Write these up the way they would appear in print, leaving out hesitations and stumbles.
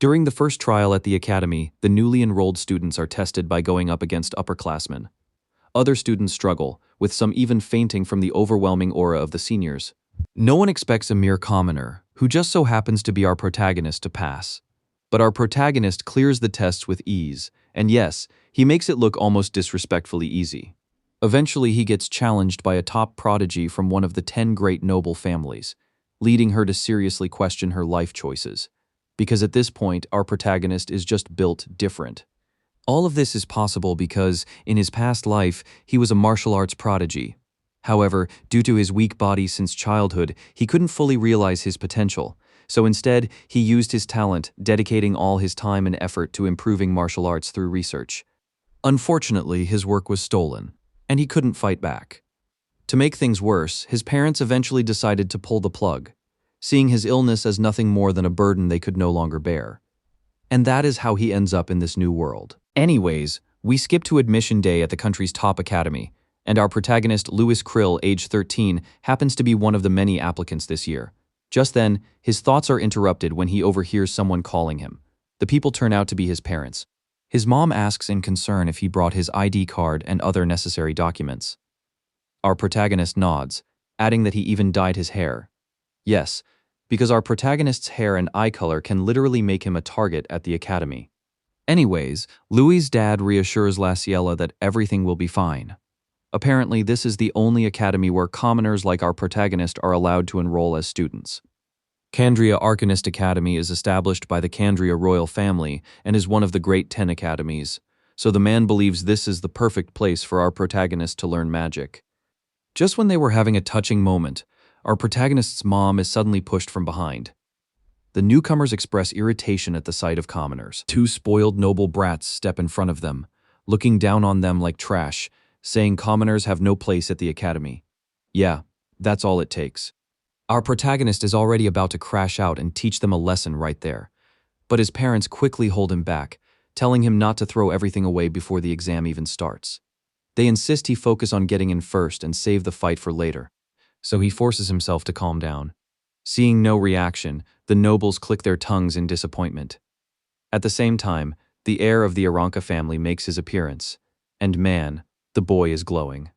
During the first trial at the academy, the newly enrolled students are tested by going up against upperclassmen. Other students struggle, with some even fainting from the overwhelming aura of the seniors. No one expects a mere commoner, who just so happens to be our protagonist, to pass. But our protagonist clears the tests with ease, and yes, he makes it look almost disrespectfully easy. Eventually, he gets challenged by a top prodigy from one of the 10 great noble families, leading her to seriously question her life choices. Because at this point, our protagonist is just built different. All of this is possible because, in his past life, he was a martial arts prodigy. However, due to his weak body since childhood, he couldn't fully realize his potential. So instead, he used his talent, dedicating all his time and effort to improving martial arts through research. Unfortunately, his work was stolen, and he couldn't fight back. To make things worse, his parents eventually decided to pull the plug, seeing his illness as nothing more than a burden they could no longer bear. And that is how he ends up in this new world. Anyways, we skip to admission day at the country's top academy, and our protagonist, Louis Krill, age 13, happens to be one of the many applicants this year. Just then, his thoughts are interrupted when he overhears someone calling him. The people turn out to be his parents. His mom asks in concern if he brought his ID card and other necessary documents. Our protagonist nods, adding that he even dyed his hair. Yes, because our protagonist's hair and eye color can literally make him a target at the academy. Anyways, Louis' dad reassures La Ciela that everything will be fine. Apparently, this is the only academy where commoners like our protagonist are allowed to enroll as students. Candria Arcanist Academy is established by the Candria royal family and is one of the great 10 academies, so the man believes this is the perfect place for our protagonist to learn magic. Just when they were having a touching moment, our protagonist's mom is suddenly pushed from behind. The newcomers express irritation at the sight of commoners. Two spoiled noble brats step in front of them, looking down on them like trash, saying commoners have no place at the academy. Yeah, that's all it takes. Our protagonist is already about to crash out and teach them a lesson right there, but his parents quickly hold him back, telling him not to throw everything away before the exam even starts. They insist he focus on getting in first and save the fight for later, so he forces himself to calm down. Seeing no reaction, the nobles click their tongues in disappointment. At the same time, the heir of the Aranka family makes his appearance, and man, the boy is glowing.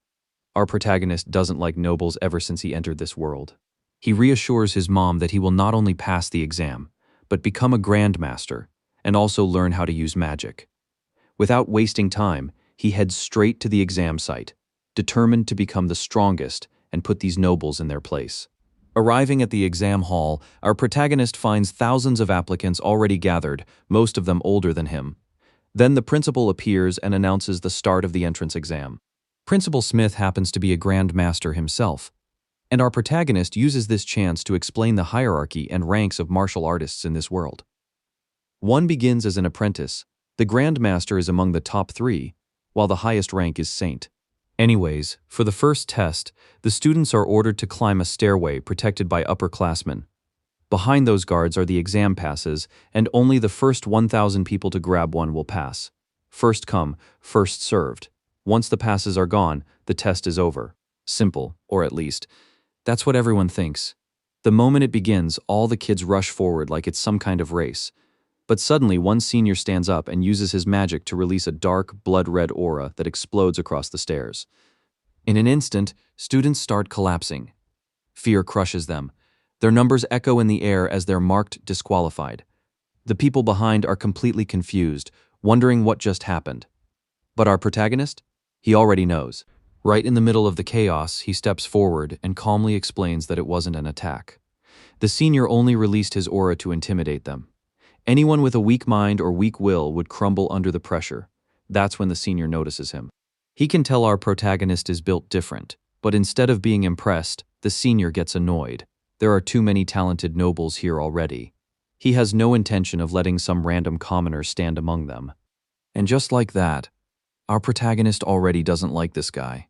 Our protagonist doesn't like nobles ever since he entered this world. He reassures his mom that he will not only pass the exam, but become a grandmaster and also learn how to use magic. Without wasting time, he heads straight to the exam site, determined to become the strongest and put these nobles in their place. Arriving at the exam hall, our protagonist finds thousands of applicants already gathered, most of them older than him. Then the principal appears and announces the start of the entrance exam. Principal Smith happens to be a Grand Master himself, and our protagonist uses this chance to explain the hierarchy and ranks of martial artists in this world. One begins as an apprentice. The Grand Master is among the top 3, while the highest rank is Saint. Anyways, for the first test, the students are ordered to climb a stairway protected by upperclassmen. Behind those guards are the exam passes, and only the first 1,000 people to grab one will pass. First come, first served. Once the passes are gone, the test is over. Simple, or at least, that's what everyone thinks. The moment it begins, all the kids rush forward like it's some kind of race. But suddenly, one senior stands up and uses his magic to release a dark, blood-red aura that explodes across the stairs. In an instant, students start collapsing. Fear crushes them. Their numbers echo in the air as they're marked disqualified. The people behind are completely confused, wondering what just happened. But our protagonist? He already knows. Right in the middle of the chaos, he steps forward and calmly explains that it wasn't an attack. The senior only released his aura to intimidate them. Anyone with a weak mind or weak will would crumble under the pressure. That's when the senior notices him. He can tell our protagonist is built different, but instead of being impressed, the senior gets annoyed. There are too many talented nobles here already. He has no intention of letting some random commoner stand among them. And just like that, our protagonist already doesn't like this guy.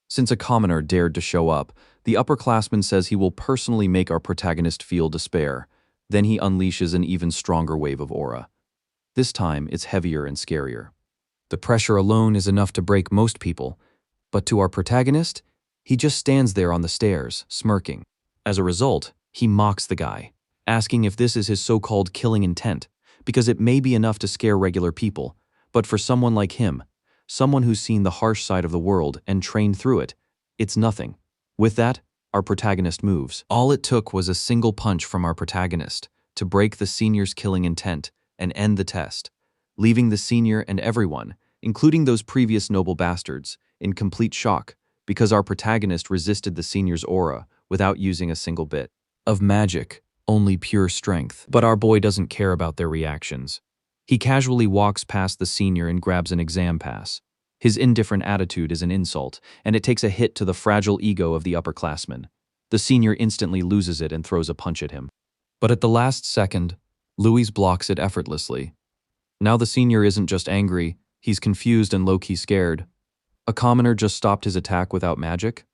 Since a commoner dared to show up, the upperclassman says he will personally make our protagonist feel despair. Then he unleashes an even stronger wave of aura. This time, it's heavier and scarier. The pressure alone is enough to break most people, but to our protagonist, he just stands there on the stairs, smirking. As a result, he mocks the guy, asking if this is his so-called killing intent. because it may be enough to scare regular people, but for someone like him, someone who's seen the harsh side of the world and trained through it, it's nothing. With that, our protagonist moves. All it took was a single punch from our protagonist to break the senior's killing intent and end the test, leaving the senior and everyone, including those previous noble bastards, in complete shock because our protagonist resisted the senior's aura without using a single bit of magic, only pure strength. But our boy doesn't care about their reactions. He casually walks past the senior and grabs an exam pass. His indifferent attitude is an insult, and it takes a hit to the fragile ego of the upperclassman. The senior instantly loses it and throws a punch at him. But at the last second, Louis blocks it effortlessly. Now the senior isn't just angry, he's confused and low-key scared. A commoner just stopped his attack without magic?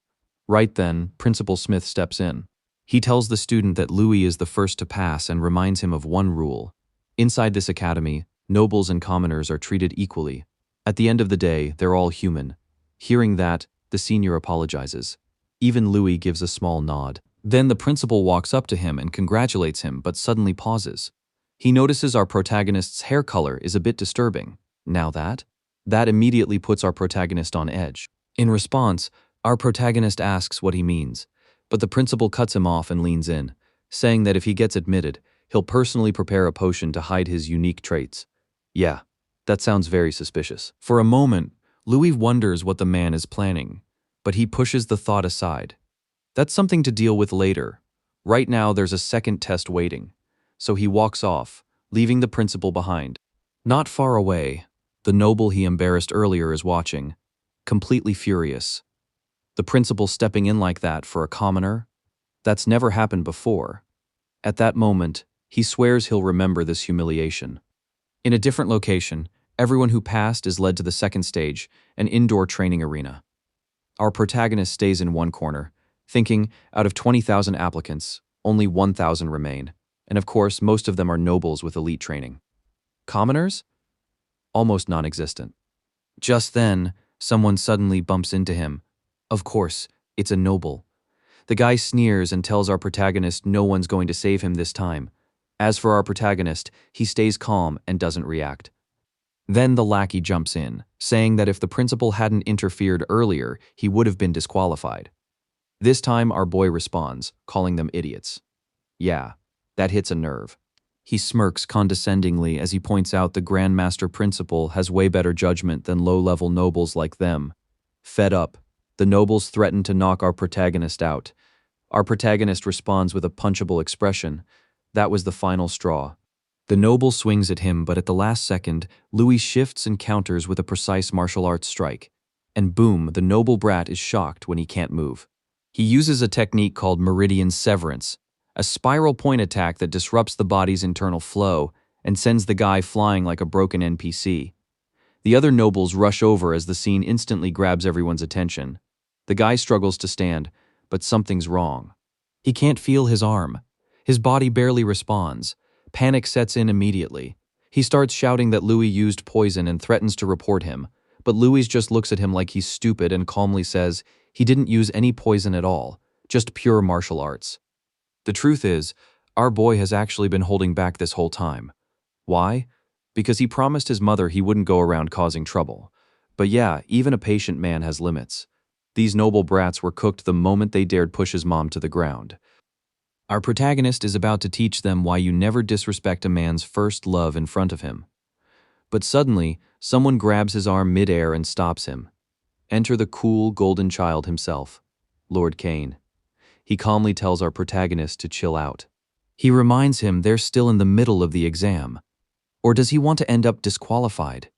Right then, Principal Smith steps in. He tells the student that Louis is the first to pass and reminds him of one rule. Inside this academy, nobles and commoners are treated equally. At the end of the day, they're all human. Hearing that, the senior apologizes. Even Louis gives a small nod. Then the principal walks up to him and congratulates him, but suddenly pauses. He notices our protagonist's hair color is a bit disturbing. Now that immediately puts our protagonist on edge. In response, our protagonist asks what he means, but the principal cuts him off and leans in, saying that if he gets admitted, he'll personally prepare a potion to hide his unique traits. Yeah, that sounds very suspicious. For a moment, Louis wonders what the man is planning, but he pushes the thought aside. That's something to deal with later. Right now there's a second test waiting, so he walks off, leaving the principal behind. Not far away, the noble he embarrassed earlier is watching, completely furious. The principal stepping in like that for a commoner? That's never happened before. At that moment, he swears he'll remember this humiliation. In a different location, everyone who passed is led to the second stage, an indoor training arena. Our protagonist stays in one corner, thinking, out of 20,000 applicants, only 1,000 remain, and of course most of them are nobles with elite training. Commoners? Almost non-existent. Just then, someone suddenly bumps into him. Of course, it's a noble. The guy sneers and tells our protagonist no one's going to save him this time. As for our protagonist, he stays calm and doesn't react. Then the lackey jumps in, saying that if the principal hadn't interfered earlier, he would have been disqualified. This time our boy responds, calling them idiots. Yeah, that hits a nerve. He smirks condescendingly as he points out the Grandmaster Principal has way better judgment than low-level nobles like them. Fed up, the nobles threaten to knock our protagonist out. Our protagonist responds with a punchable expression. That was the final straw. The noble swings at him, but at the last second, Louis shifts and counters with a precise martial arts strike. And boom, the noble brat is shocked when he can't move. He uses a technique called meridian severance, a spiral point attack that disrupts the body's internal flow and sends the guy flying like a broken NPC. The other nobles rush over as the scene instantly grabs everyone's attention. The guy struggles to stand, but something's wrong. He can't feel his arm. His body barely responds. Panic sets in immediately. He starts shouting that Louis used poison and threatens to report him, but Louis just looks at him like he's stupid and calmly says he didn't use any poison at all, just pure martial arts. The truth is, our boy has actually been holding back this whole time. Why? Because he promised his mother he wouldn't go around causing trouble. But yeah, even a patient man has limits. These noble brats were cooked the moment they dared push his mom to the ground. Our protagonist is about to teach them why you never disrespect a man's first love in front of him. But suddenly, someone grabs his arm mid-air and stops him. Enter the cool, golden child himself, Lord Kane. He calmly tells our protagonist to chill out. He reminds him they're still in the middle of the exam. Or does he want to end up disqualified?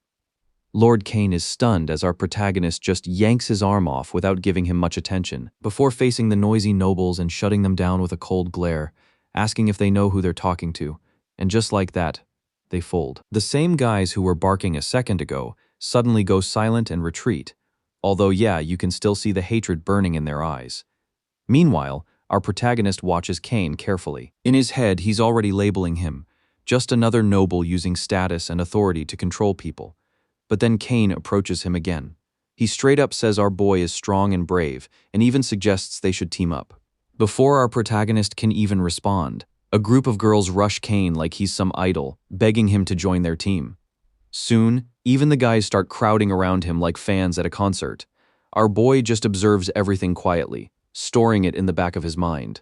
Lord Kane is stunned as our protagonist just yanks his arm off without giving him much attention, before facing the noisy nobles and shutting them down with a cold glare, asking if they know who they're talking to, and just like that, they fold. The same guys who were barking a second ago suddenly go silent and retreat, although yeah, you can still see the hatred burning in their eyes. Meanwhile, our protagonist watches Kane carefully. In his head, he's already labeling him, just another noble using status and authority to control people. But then Kane approaches him again. He straight up says our boy is strong and brave, and even suggests they should team up. Before our protagonist can even respond, A group of girls rush Kane like he's some idol, begging him to join their team. Soon, even the guys start crowding around him like fans at a concert. Our boy just observes everything quietly, storing it in the back of his mind.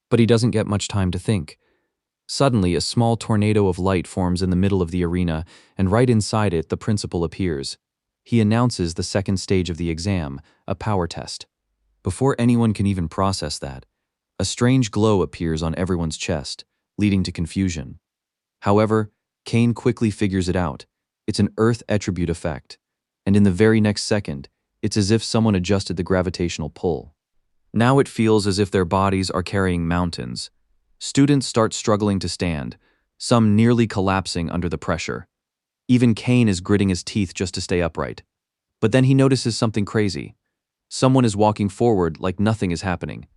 But he doesn't get much time to think. Suddenly, a small tornado of light forms in the middle of the arena, and right inside it, the principal appears. He announces the second stage of the exam, a power test. Before anyone can even process that, a strange glow appears on everyone's chest, leading to confusion. However, Kane quickly figures it out. It's an Earth attribute effect, and in the very next second, it's as if someone adjusted the gravitational pull. Now it feels as if their bodies are carrying mountains. Students start struggling to stand, some nearly collapsing under the pressure. Even Kane is gritting his teeth just to stay upright. But then he notices something crazy. Someone is walking forward like nothing is happening.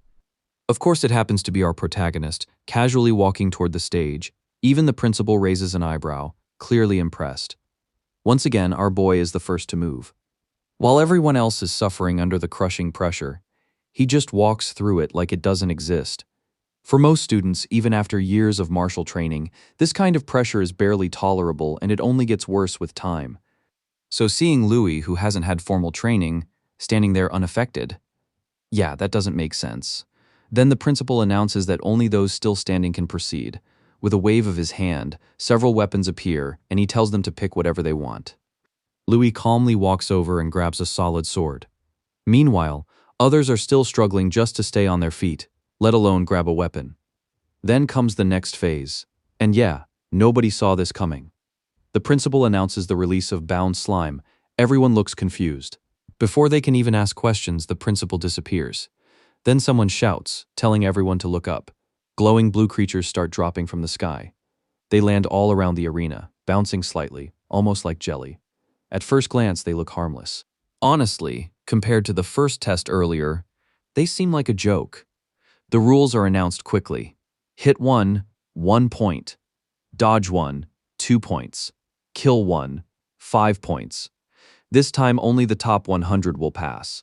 Of course, it happens to be our protagonist, casually walking toward the stage. Even the principal raises an eyebrow, clearly impressed. Once again, our boy is the first to move. While everyone else is suffering under the crushing pressure, he just walks through it like it doesn't exist. For most students, even after years of martial training, this kind of pressure is barely tolerable and it only gets worse with time. So seeing Louis, who hasn't had formal training, standing there unaffected, yeah, that doesn't make sense. Then the principal announces that only those still standing can proceed. With a wave of his hand, several weapons appear, and he tells them to pick whatever they want. Louis calmly walks over and grabs a solid sword. Meanwhile, others are still struggling just to stay on their feet, let alone grab a weapon. Then comes the next phase. And yeah, nobody saw this coming. The principal announces the release of bound slime. Everyone looks confused. Before they can even ask questions, the principal disappears. Then someone shouts, telling everyone to look up. Glowing blue creatures start dropping from the sky. They land all around the arena, bouncing slightly, almost like jelly. At first glance, they look harmless. Honestly, compared to the first test earlier, they seem like a joke. The rules are announced quickly. Hit one, 1 point. Dodge one, 2 points. Kill one, 5 points. This time only the top 100 will pass.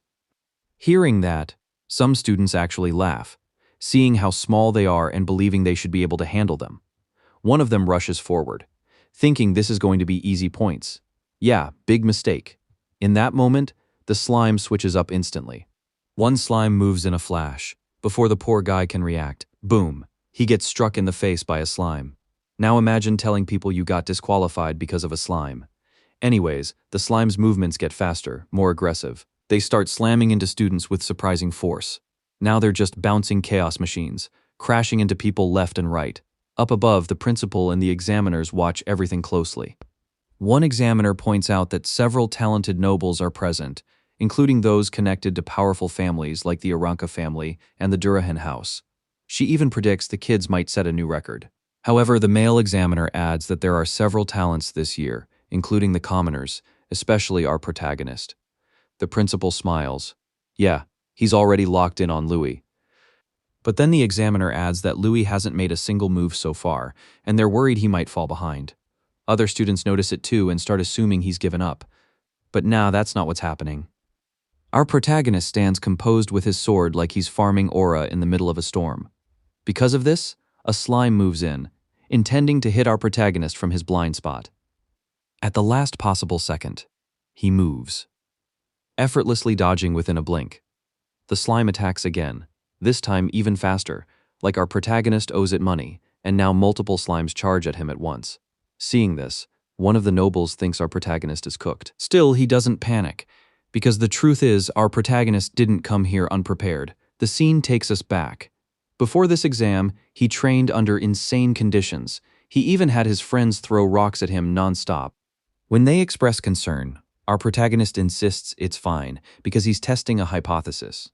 Hearing that, some students actually laugh, seeing how small they are and believing they should be able to handle them. One of them rushes forward, thinking this is going to be easy points. Yeah, big mistake. In that moment, the slime switches up instantly. One slime moves in a flash. Before the poor guy can react, boom, he gets struck in the face by a slime. Now imagine telling people you got disqualified because of a slime. Anyways, the slime's movements get faster, more aggressive. They start slamming into students with surprising force. Now they're just bouncing chaos machines, crashing into people left and right. Up above, the principal and the examiners watch everything closely. One examiner points out that several talented nobles are present, including those connected to powerful families like the Aranka family and the Durahan house. She even predicts the kids might set a new record. However, the male examiner adds that there are several talents this year, including the commoners, especially our protagonist. The principal smiles. Yeah, he's already locked in on Louis. But then the examiner adds that Louis hasn't made a single move so far, and they're worried he might fall behind. Other students notice it too and start assuming he's given up. But nah, that's not what's happening. Our protagonist stands composed with his sword like he's farming aura in the middle of a storm. Because of this, a slime moves in, intending to hit our protagonist from his blind spot. At the last possible second, he moves, effortlessly dodging within a blink. The slime attacks again, this time even faster, like our protagonist owes it money, and now multiple slimes charge at him at once. Seeing this, one of the nobles thinks our protagonist is cooked. Still, he doesn't panic, because the truth is our protagonist didn't come here unprepared. The scene takes us back. Before this exam, he trained under insane conditions. He even had his friends throw rocks at him non-stop. When they express concern, our protagonist insists it's fine because he's testing a hypothesis.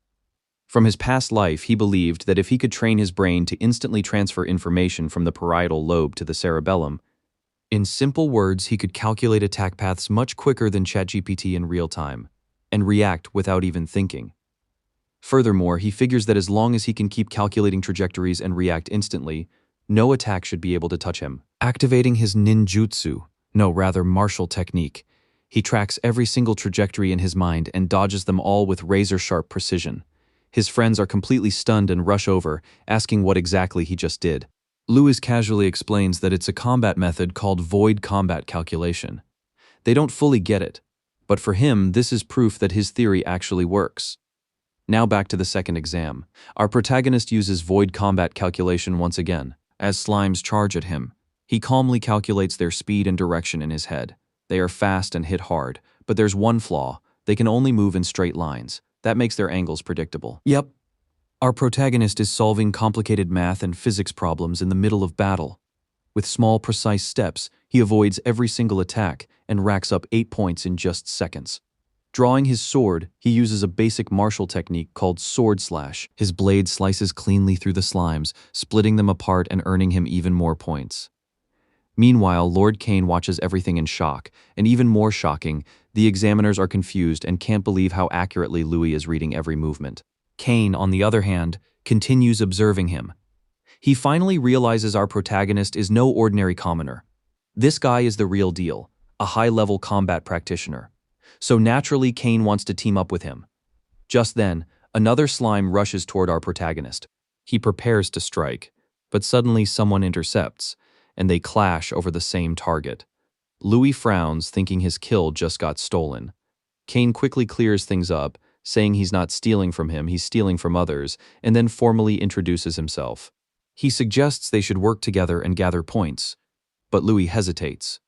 From his past life, he believed that if he could train his brain to instantly transfer information from the parietal lobe to the cerebellum, in simple words, he could calculate attack paths much quicker than ChatGPT in real time, and react without even thinking. Furthermore, he figures that as long as he can keep calculating trajectories and react instantly, no attack should be able to touch him. Activating his martial technique, he tracks every single trajectory in his mind and dodges them all with razor-sharp precision. His friends are completely stunned and rush over, asking what exactly he just did. Lewis casually explains that it's a combat method called void combat calculation. They don't fully get it, but for him, this is proof that his theory actually works. Now back to the second exam. Our protagonist uses void combat calculation once again. As slimes charge at him, he calmly calculates their speed and direction in his head. They are fast and hit hard, but there's one flaw. They can only move in straight lines. That makes their angles predictable. Yep. Our protagonist is solving complicated math and physics problems in the middle of battle. With small, precise steps, he avoids every single attack and racks up 8 points in just seconds. Drawing his sword, he uses a basic martial technique called sword slash. His blade slices cleanly through the slimes, splitting them apart and earning him even more points. Meanwhile, Lord Cain watches everything in shock, and even more shocking, the examiners are confused and can't believe how accurately Louis is reading every movement. Cain, on the other hand, continues observing him. He finally realizes our protagonist is no ordinary commoner. This guy is the real deal, a high-level combat practitioner. So naturally, Cain wants to team up with him. Just then, another slime rushes toward our protagonist. He prepares to strike, but suddenly someone intercepts, and they clash over the same target. Louis frowns, thinking his kill just got stolen. Cain quickly clears things up, saying he's not stealing from him, he's stealing from others, and then formally introduces himself. He suggests they should work together and gather points, but Louis hesitates.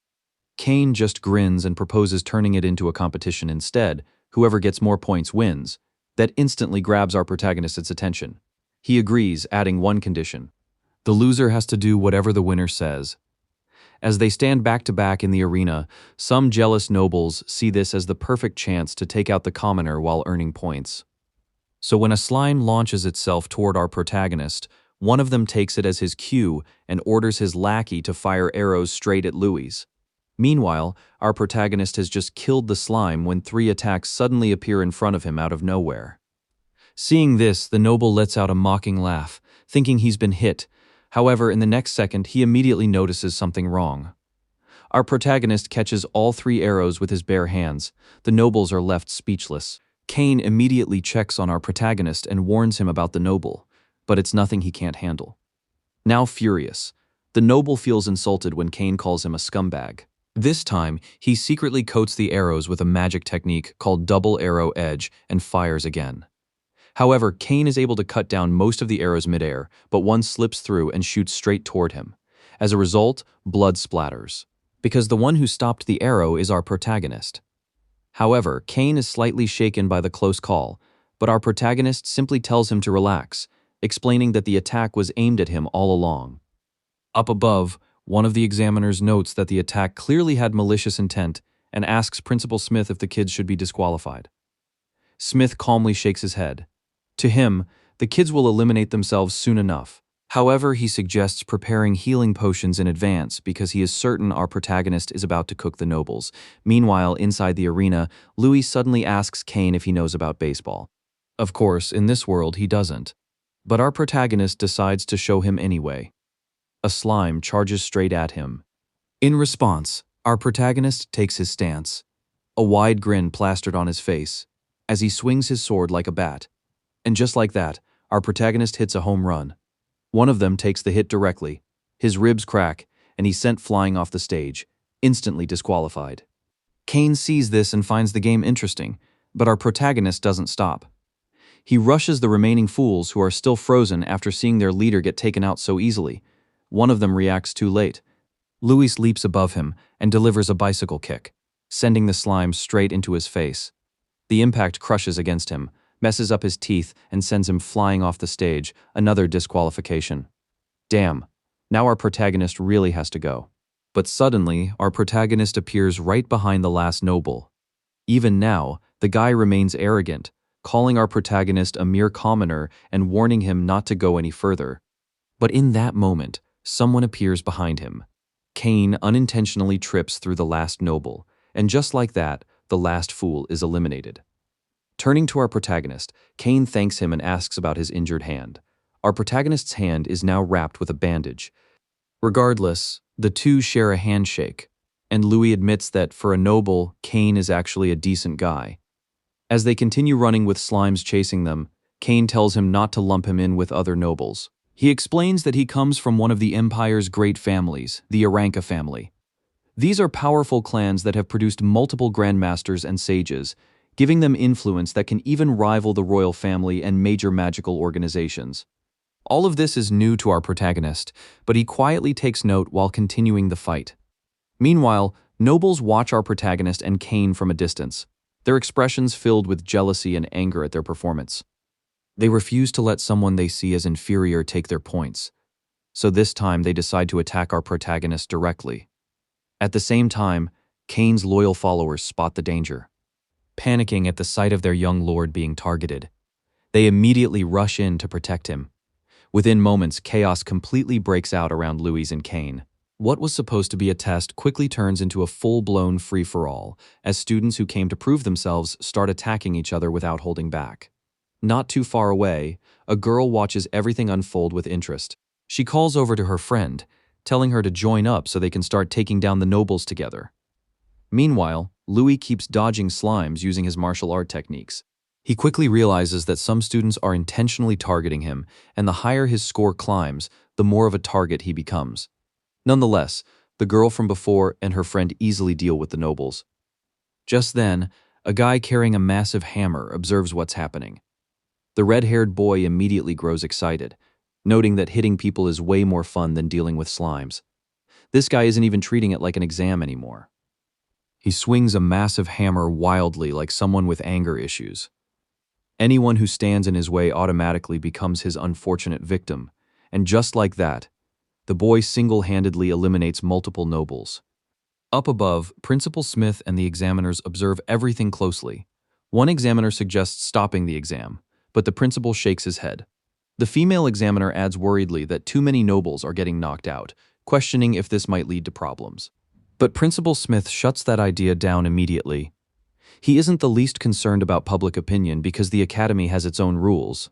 Cain just grins and proposes turning it into a competition instead. Whoever gets more points wins. That instantly grabs our protagonist's attention. He agrees, adding one condition. The loser has to do whatever the winner says. As they stand back to back in the arena, some jealous nobles see this as the perfect chance to take out the commoner while earning points. So when a slime launches itself toward our protagonist, one of them takes it as his cue and orders his lackey to fire arrows straight at Louis. Meanwhile, our protagonist has just killed the slime when 3 attacks suddenly appear in front of him out of nowhere. Seeing this, the noble lets out a mocking laugh, thinking he's been hit. However, in the next second, he immediately notices something wrong. Our protagonist catches all 3 arrows with his bare hands. The nobles are left speechless. Cain immediately checks on our protagonist and warns him about the noble, but it's nothing he can't handle. Now furious, the noble feels insulted when Cain calls him a scumbag. This time, he secretly coats the arrows with a magic technique called double arrow edge and fires again. However, Cain is able to cut down most of the arrows midair, but one slips through and shoots straight toward him. As a result, blood splatters, because the one who stopped the arrow is our protagonist. However, Cain is slightly shaken by the close call, but our protagonist simply tells him to relax, explaining that the attack was aimed at him all along. Up above, one of the examiners notes that the attack clearly had malicious intent and asks Principal Smith if the kids should be disqualified. Smith calmly shakes his head. To him, the kids will eliminate themselves soon enough. However, he suggests preparing healing potions in advance because he is certain our protagonist is about to cook the nobles. Meanwhile, inside the arena, Louis suddenly asks Cain if he knows about baseball. Of course, in this world, he doesn't. But our protagonist decides to show him anyway. A slime charges straight at him. In response, our protagonist takes his stance, a wide grin plastered on his face, as he swings his sword like a bat. And just like that, our protagonist hits a home run. One of them takes the hit directly. His ribs crack, and he's sent flying off the stage, instantly disqualified. Cain sees this and finds the game interesting, but our protagonist doesn't stop. He rushes the remaining fools who are still frozen after seeing their leader get taken out so easily. One of them reacts too late. Louis leaps above him and delivers a bicycle kick, sending the slime straight into his face. The impact crushes against him, messes up his teeth, and sends him flying off the stage, another disqualification. Damn, now our protagonist really has to go. But suddenly, our protagonist appears right behind the last noble. Even now, the guy remains arrogant, calling our protagonist a mere commoner and warning him not to go any further. But in that moment, someone appears behind him. Cain unintentionally trips through the last noble, and just like that, the last fool is eliminated. Turning to our protagonist, Cain thanks him and asks about his injured hand. Our protagonist's hand is now wrapped with a bandage. Regardless, the two share a handshake, and Louis admits that for a noble, Cain is actually a decent guy. As they continue running with slimes chasing them, Cain tells him not to lump him in with other nobles. He explains that he comes from one of the Empire's great families, the Aranka family. These are powerful clans that have produced multiple grandmasters and sages, giving them influence that can even rival the royal family and major magical organizations. All of this is new to our protagonist, but he quietly takes note while continuing the fight. Meanwhile, nobles watch our protagonist and Kane from a distance, their expressions filled with jealousy and anger at their performance. They refuse to let someone they see as inferior take their points, so this time they decide to attack our protagonist directly. At the same time, Kane's loyal followers spot the danger. Panicking at the sight of their young lord being targeted, they immediately rush in to protect him. Within moments, chaos completely breaks out around Louis and Kane. What was supposed to be a test quickly turns into a full-blown free-for-all, as students who came to prove themselves start attacking each other without holding back. Not too far away, a girl watches everything unfold with interest. She calls over to her friend, telling her to join up so they can start taking down the nobles together. Meanwhile, Louis keeps dodging slimes using his martial art techniques. He quickly realizes that some students are intentionally targeting him, and the higher his score climbs, the more of a target he becomes. Nonetheless, the girl from before and her friend easily deal with the nobles. Just then, a guy carrying a massive hammer observes what's happening. The red-haired boy immediately grows excited, noting that hitting people is way more fun than dealing with slimes. This guy isn't even treating it like an exam anymore. He swings a massive hammer wildly like someone with anger issues. Anyone who stands in his way automatically becomes his unfortunate victim, and just like that, the boy single-handedly eliminates multiple nobles. Up above, Principal Smith and the examiners observe everything closely. One examiner suggests stopping the exam, but the principal shakes his head. The female examiner adds worriedly that too many nobles are getting knocked out, questioning if this might lead to problems. But Principal Smith shuts that idea down immediately. He isn't the least concerned about public opinion because the academy has its own rules.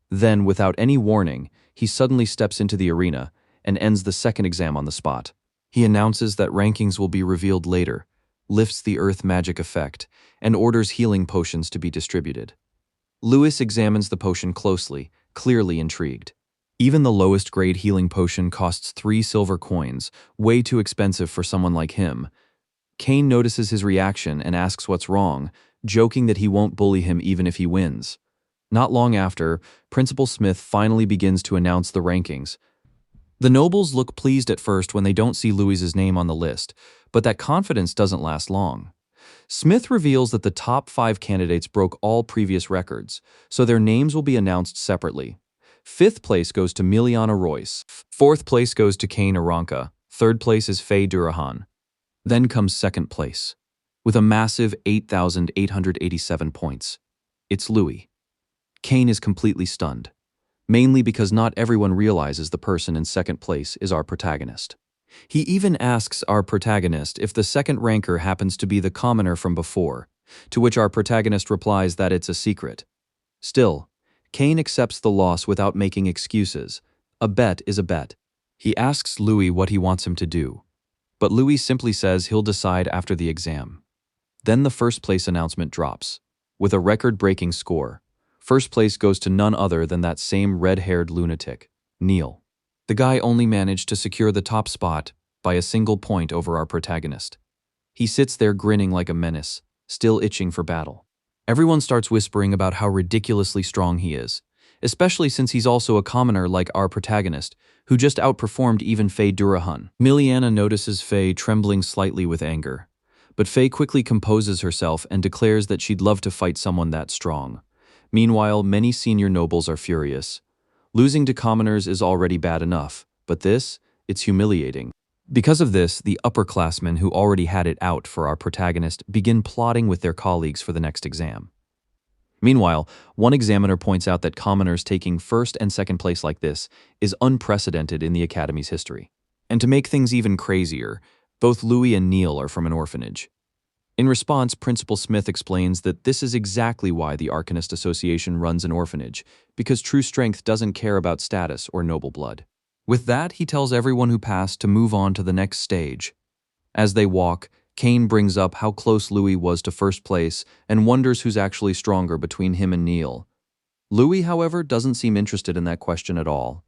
Then, without any warning, he suddenly steps into the arena and ends the second exam on the spot. He announces that rankings will be revealed later, lifts the earth magic effect, and orders healing potions to be distributed. Louis examines the potion closely, clearly intrigued. Even the lowest grade healing potion costs 3 silver coins, way too expensive for someone like him. Kane notices his reaction and asks what's wrong, joking that he won't bully him even if he wins. Not long after, Principal Smith finally begins to announce the rankings. The nobles look pleased at first when they don't see Louis's name on the list, but that confidence doesn't last long. Smith reveals that the top 5 candidates broke all previous records, so their names will be announced separately. 5th place goes to Miliana Royce, 4th place goes to Kane Aranka, 3rd place is Faye Durahan. Then comes 2nd place, with a massive 8,887 points. It's Louis. Kane is completely stunned, mainly because not everyone realizes the person in 2nd place is our protagonist. He even asks our protagonist if the 2nd ranker happens to be the commoner from before, to which our protagonist replies that it's a secret. Still, Kane accepts the loss without making excuses. A bet is a bet. He asks Louis what he wants him to do, but Louis simply says he'll decide after the exam. Then the 1st place announcement drops. With a record-breaking score, 1st place goes to none other than that same red-haired lunatic, Neil. The guy only managed to secure the top spot by a single point over our protagonist. He sits there grinning like a menace, still itching for battle. Everyone starts whispering about how ridiculously strong he is, especially since he's also a commoner like our protagonist, who just outperformed even Faye Durahan. Miliana notices Faye trembling slightly with anger, but Faye quickly composes herself and declares that she'd love to fight someone that strong. Meanwhile, many senior nobles are furious. Losing to commoners is already bad enough, but it's humiliating. Because of this, the upperclassmen who already had it out for our protagonist begin plotting with their colleagues for the next exam. Meanwhile, one examiner points out that commoners taking 1st and 2nd place like this is unprecedented in the Academy's history. And to make things even crazier, both Louis and Neil are from an orphanage. In response, Principal Smith explains that this is exactly why the Arcanist Association runs an orphanage, because true strength doesn't care about status or noble blood. With that, he tells everyone who passed to move on to the next stage. As they walk, Kane brings up how close Louis was to 1st place and wonders who's actually stronger between him and Neil. Louis, however, doesn't seem interested in that question at all.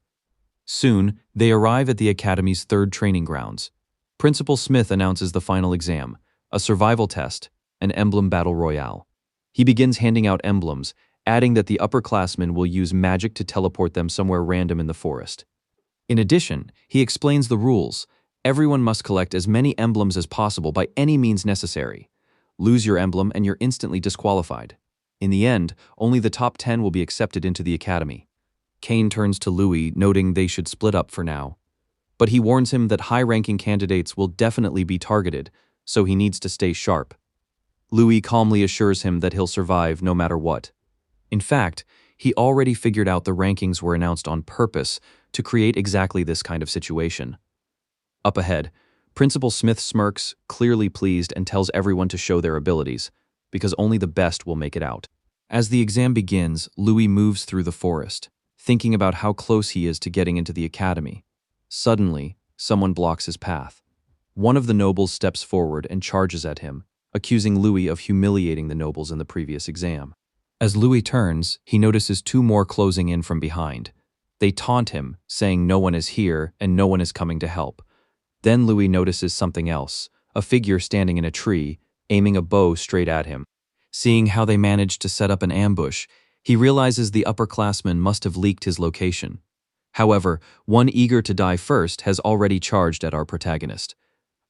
Soon, they arrive at the Academy's third training grounds. Principal Smith announces the final exam, a survival test, an emblem battle royale. He begins handing out emblems, adding that the upperclassmen will use magic to teleport them somewhere random in the forest. In addition, he explains the rules. Everyone must collect as many emblems as possible by any means necessary. Lose your emblem and you're instantly disqualified. In the end, only the top 10 will be accepted into the academy. Kane turns to Louis, noting they should split up for now. But he warns him that high-ranking candidates will definitely be targeted, so he needs to stay sharp. Louis calmly assures him that he'll survive no matter what. In fact, he already figured out the rankings were announced on purpose to create exactly this kind of situation. Up ahead, Principal Smith smirks, clearly pleased, and tells everyone to show their abilities, because only the best will make it out. As the exam begins, Louis moves through the forest, thinking about how close he is to getting into the academy. Suddenly, someone blocks his path. One of the nobles steps forward and charges at him, accusing Louis of humiliating the nobles in the previous exam. As Louis turns, he notices two more closing in from behind. They taunt him, saying no one is here and no one is coming to help. Then Louis notices something else, a figure standing in a tree, aiming a bow straight at him. Seeing how they managed to set up an ambush, he realizes the upperclassman must have leaked his location. However, one eager to die first has already charged at our protagonist.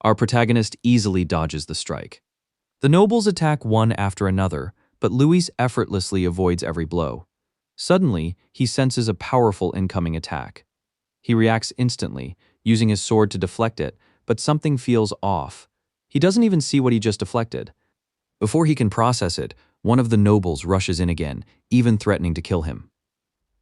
Our protagonist easily dodges the strike. The nobles attack one after another, but Louis effortlessly avoids every blow. Suddenly, he senses a powerful incoming attack. He reacts instantly, using his sword to deflect it, but something feels off. He doesn't even see what he just deflected. Before he can process it, one of the nobles rushes in again, even threatening to kill him.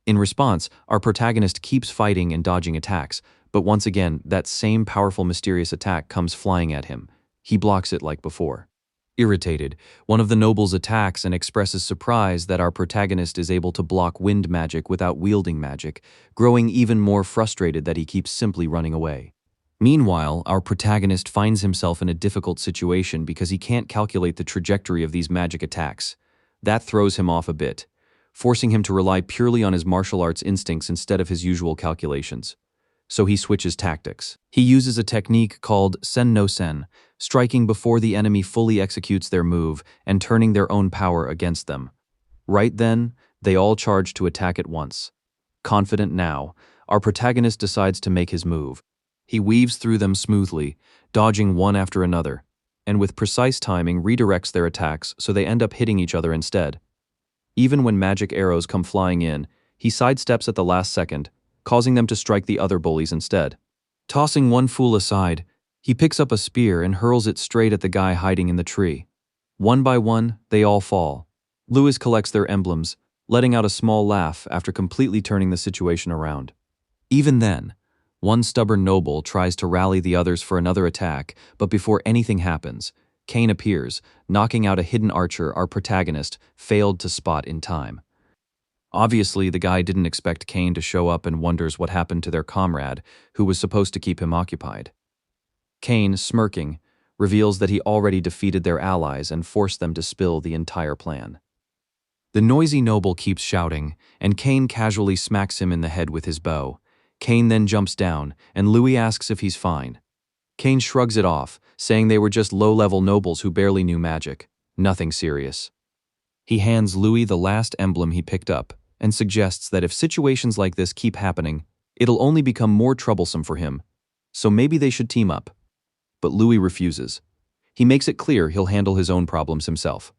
In response, our protagonist keeps fighting and dodging attacks, but once again, that same powerful mysterious attack comes flying at him. He blocks it like before. Irritated, one of the nobles attacks and expresses surprise that our protagonist is able to block wind magic without wielding magic, growing even more frustrated that he keeps simply running away. Meanwhile, our protagonist finds himself in a difficult situation because he can't calculate the trajectory of these magic attacks. That throws him off a bit, forcing him to rely purely on his martial arts instincts instead of his usual calculations. So he switches tactics. He uses a technique called sen no sen, striking before the enemy fully executes their move and turning their own power against them. Right then, they all charge to attack at once. Confident now, our protagonist decides to make his move. He weaves through them smoothly, dodging one after another, and with precise timing redirects their attacks so they end up hitting each other instead. Even when magic arrows come flying in, he sidesteps at the last second, causing them to strike the other bullies instead. Tossing one fool aside, he picks up a spear and hurls it straight at the guy hiding in the tree. One by one, they all fall. Louis collects their emblems, letting out a small laugh after completely turning the situation around. Even then, one stubborn noble tries to rally the others for another attack, but before anything happens, Kane appears, knocking out a hidden archer our protagonist failed to spot in time. Obviously, the guy didn't expect Kane to show up and wonders what happened to their comrade, who was supposed to keep him occupied. Kane, smirking, reveals that he already defeated their allies and forced them to spill the entire plan. The noisy noble keeps shouting, and Kane casually smacks him in the head with his bow. Kane then jumps down, and Louis asks if he's fine. Kane shrugs it off, saying they were just low-level nobles who barely knew magic. Nothing serious. He hands Louis the last emblem he picked up, and suggests that if situations like this keep happening, it'll only become more troublesome for him, so maybe they should team up. But Louis refuses. He makes it clear he'll handle his own problems himself.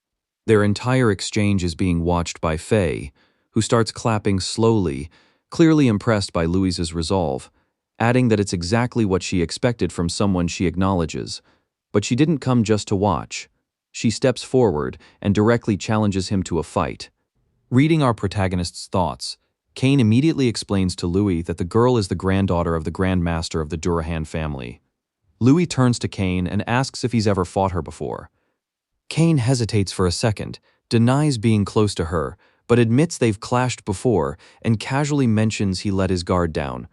Their entire exchange is being watched by Faye, who starts clapping slowly, clearly impressed by Louis's resolve, adding that it's exactly what she expected from someone she acknowledges. But she didn't come just to watch. She steps forward and directly challenges him to a fight. Reading our protagonist's thoughts, Kane immediately explains to Louis that the girl is the granddaughter of the Grand Master of the Durahan family. Louis turns to Kane and asks if he's ever fought her before. Kane hesitates for a second, denies being close to her, but admits they've clashed before and casually mentions he let his guard down.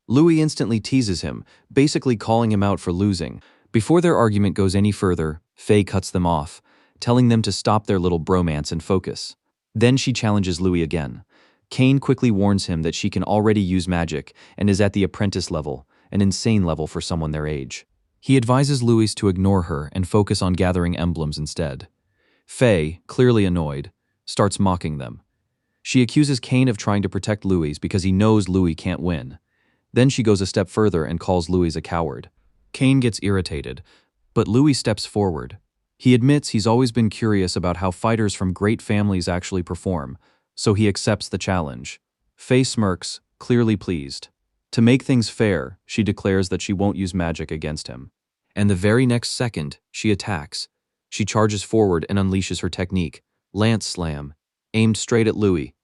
Louis instantly teases him, basically calling him out for losing. Before their argument goes any further, Faye cuts them off, telling them to stop their little bromance and focus. Then she challenges Louis again. Kane quickly warns him that she can already use magic and is at the apprentice level, an insane level for someone their age. He advises Louis to ignore her and focus on gathering emblems instead. Faye, clearly annoyed, starts mocking them. She accuses Kane of trying to protect Louis because he knows Louis can't win. Then she goes a step further and calls Louis a coward. Kane gets irritated, but Louis steps forward. He admits he's always been curious about how fighters from great families actually perform, so he accepts the challenge. Faye smirks, clearly pleased. To make things fair, she declares that she won't use magic against him. And the very next second, she attacks. She charges forward and unleashes her technique, Lance Slam, aimed straight at Louis.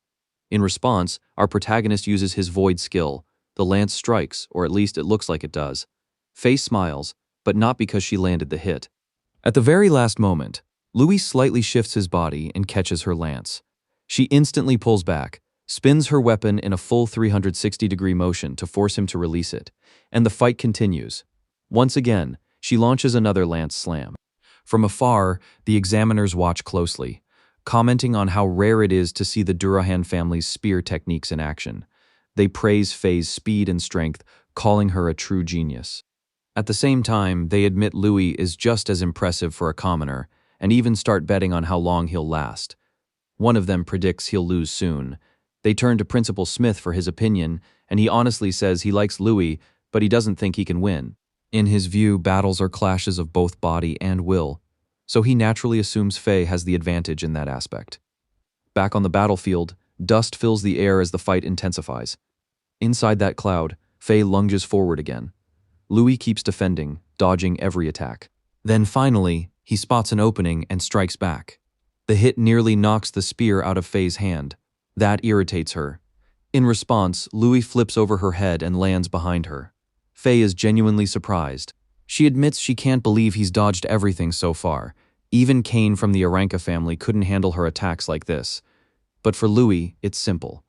In response, our protagonist uses his void skill. The lance strikes, or at least it looks like it does. Faye smiles, but not because she landed the hit. At the very last moment, Louis slightly shifts his body and catches her lance. She instantly pulls back, spins her weapon in a full 360-degree motion to force him to release it, and the fight continues. Once again, she launches another lance slam. From afar, the examiners watch closely, commenting on how rare it is to see the Durahan family's spear techniques in action. They praise Faye's speed and strength, calling her a true genius. At the same time, they admit Louis is just as impressive for a commoner, and even start betting on how long he'll last. One of them predicts he'll lose soon. They turn to Principal Smith for his opinion, and he honestly says he likes Louis, but he doesn't think he can win. In his view, battles are clashes of both body and will, so he naturally assumes Faye has the advantage in that aspect. Back on the battlefield, dust fills the air as the fight intensifies. Inside that cloud, Faye lunges forward again. Louis keeps defending, dodging every attack. Then finally, he spots an opening and strikes back. The hit nearly knocks the spear out of Faye's hand. That irritates her. In response, Louis flips over her head and lands behind her. Faye is genuinely surprised. She admits she can't believe he's dodged everything so far. Even Kane from the Aranka family couldn't handle her attacks like this. But for Louis, it's simple.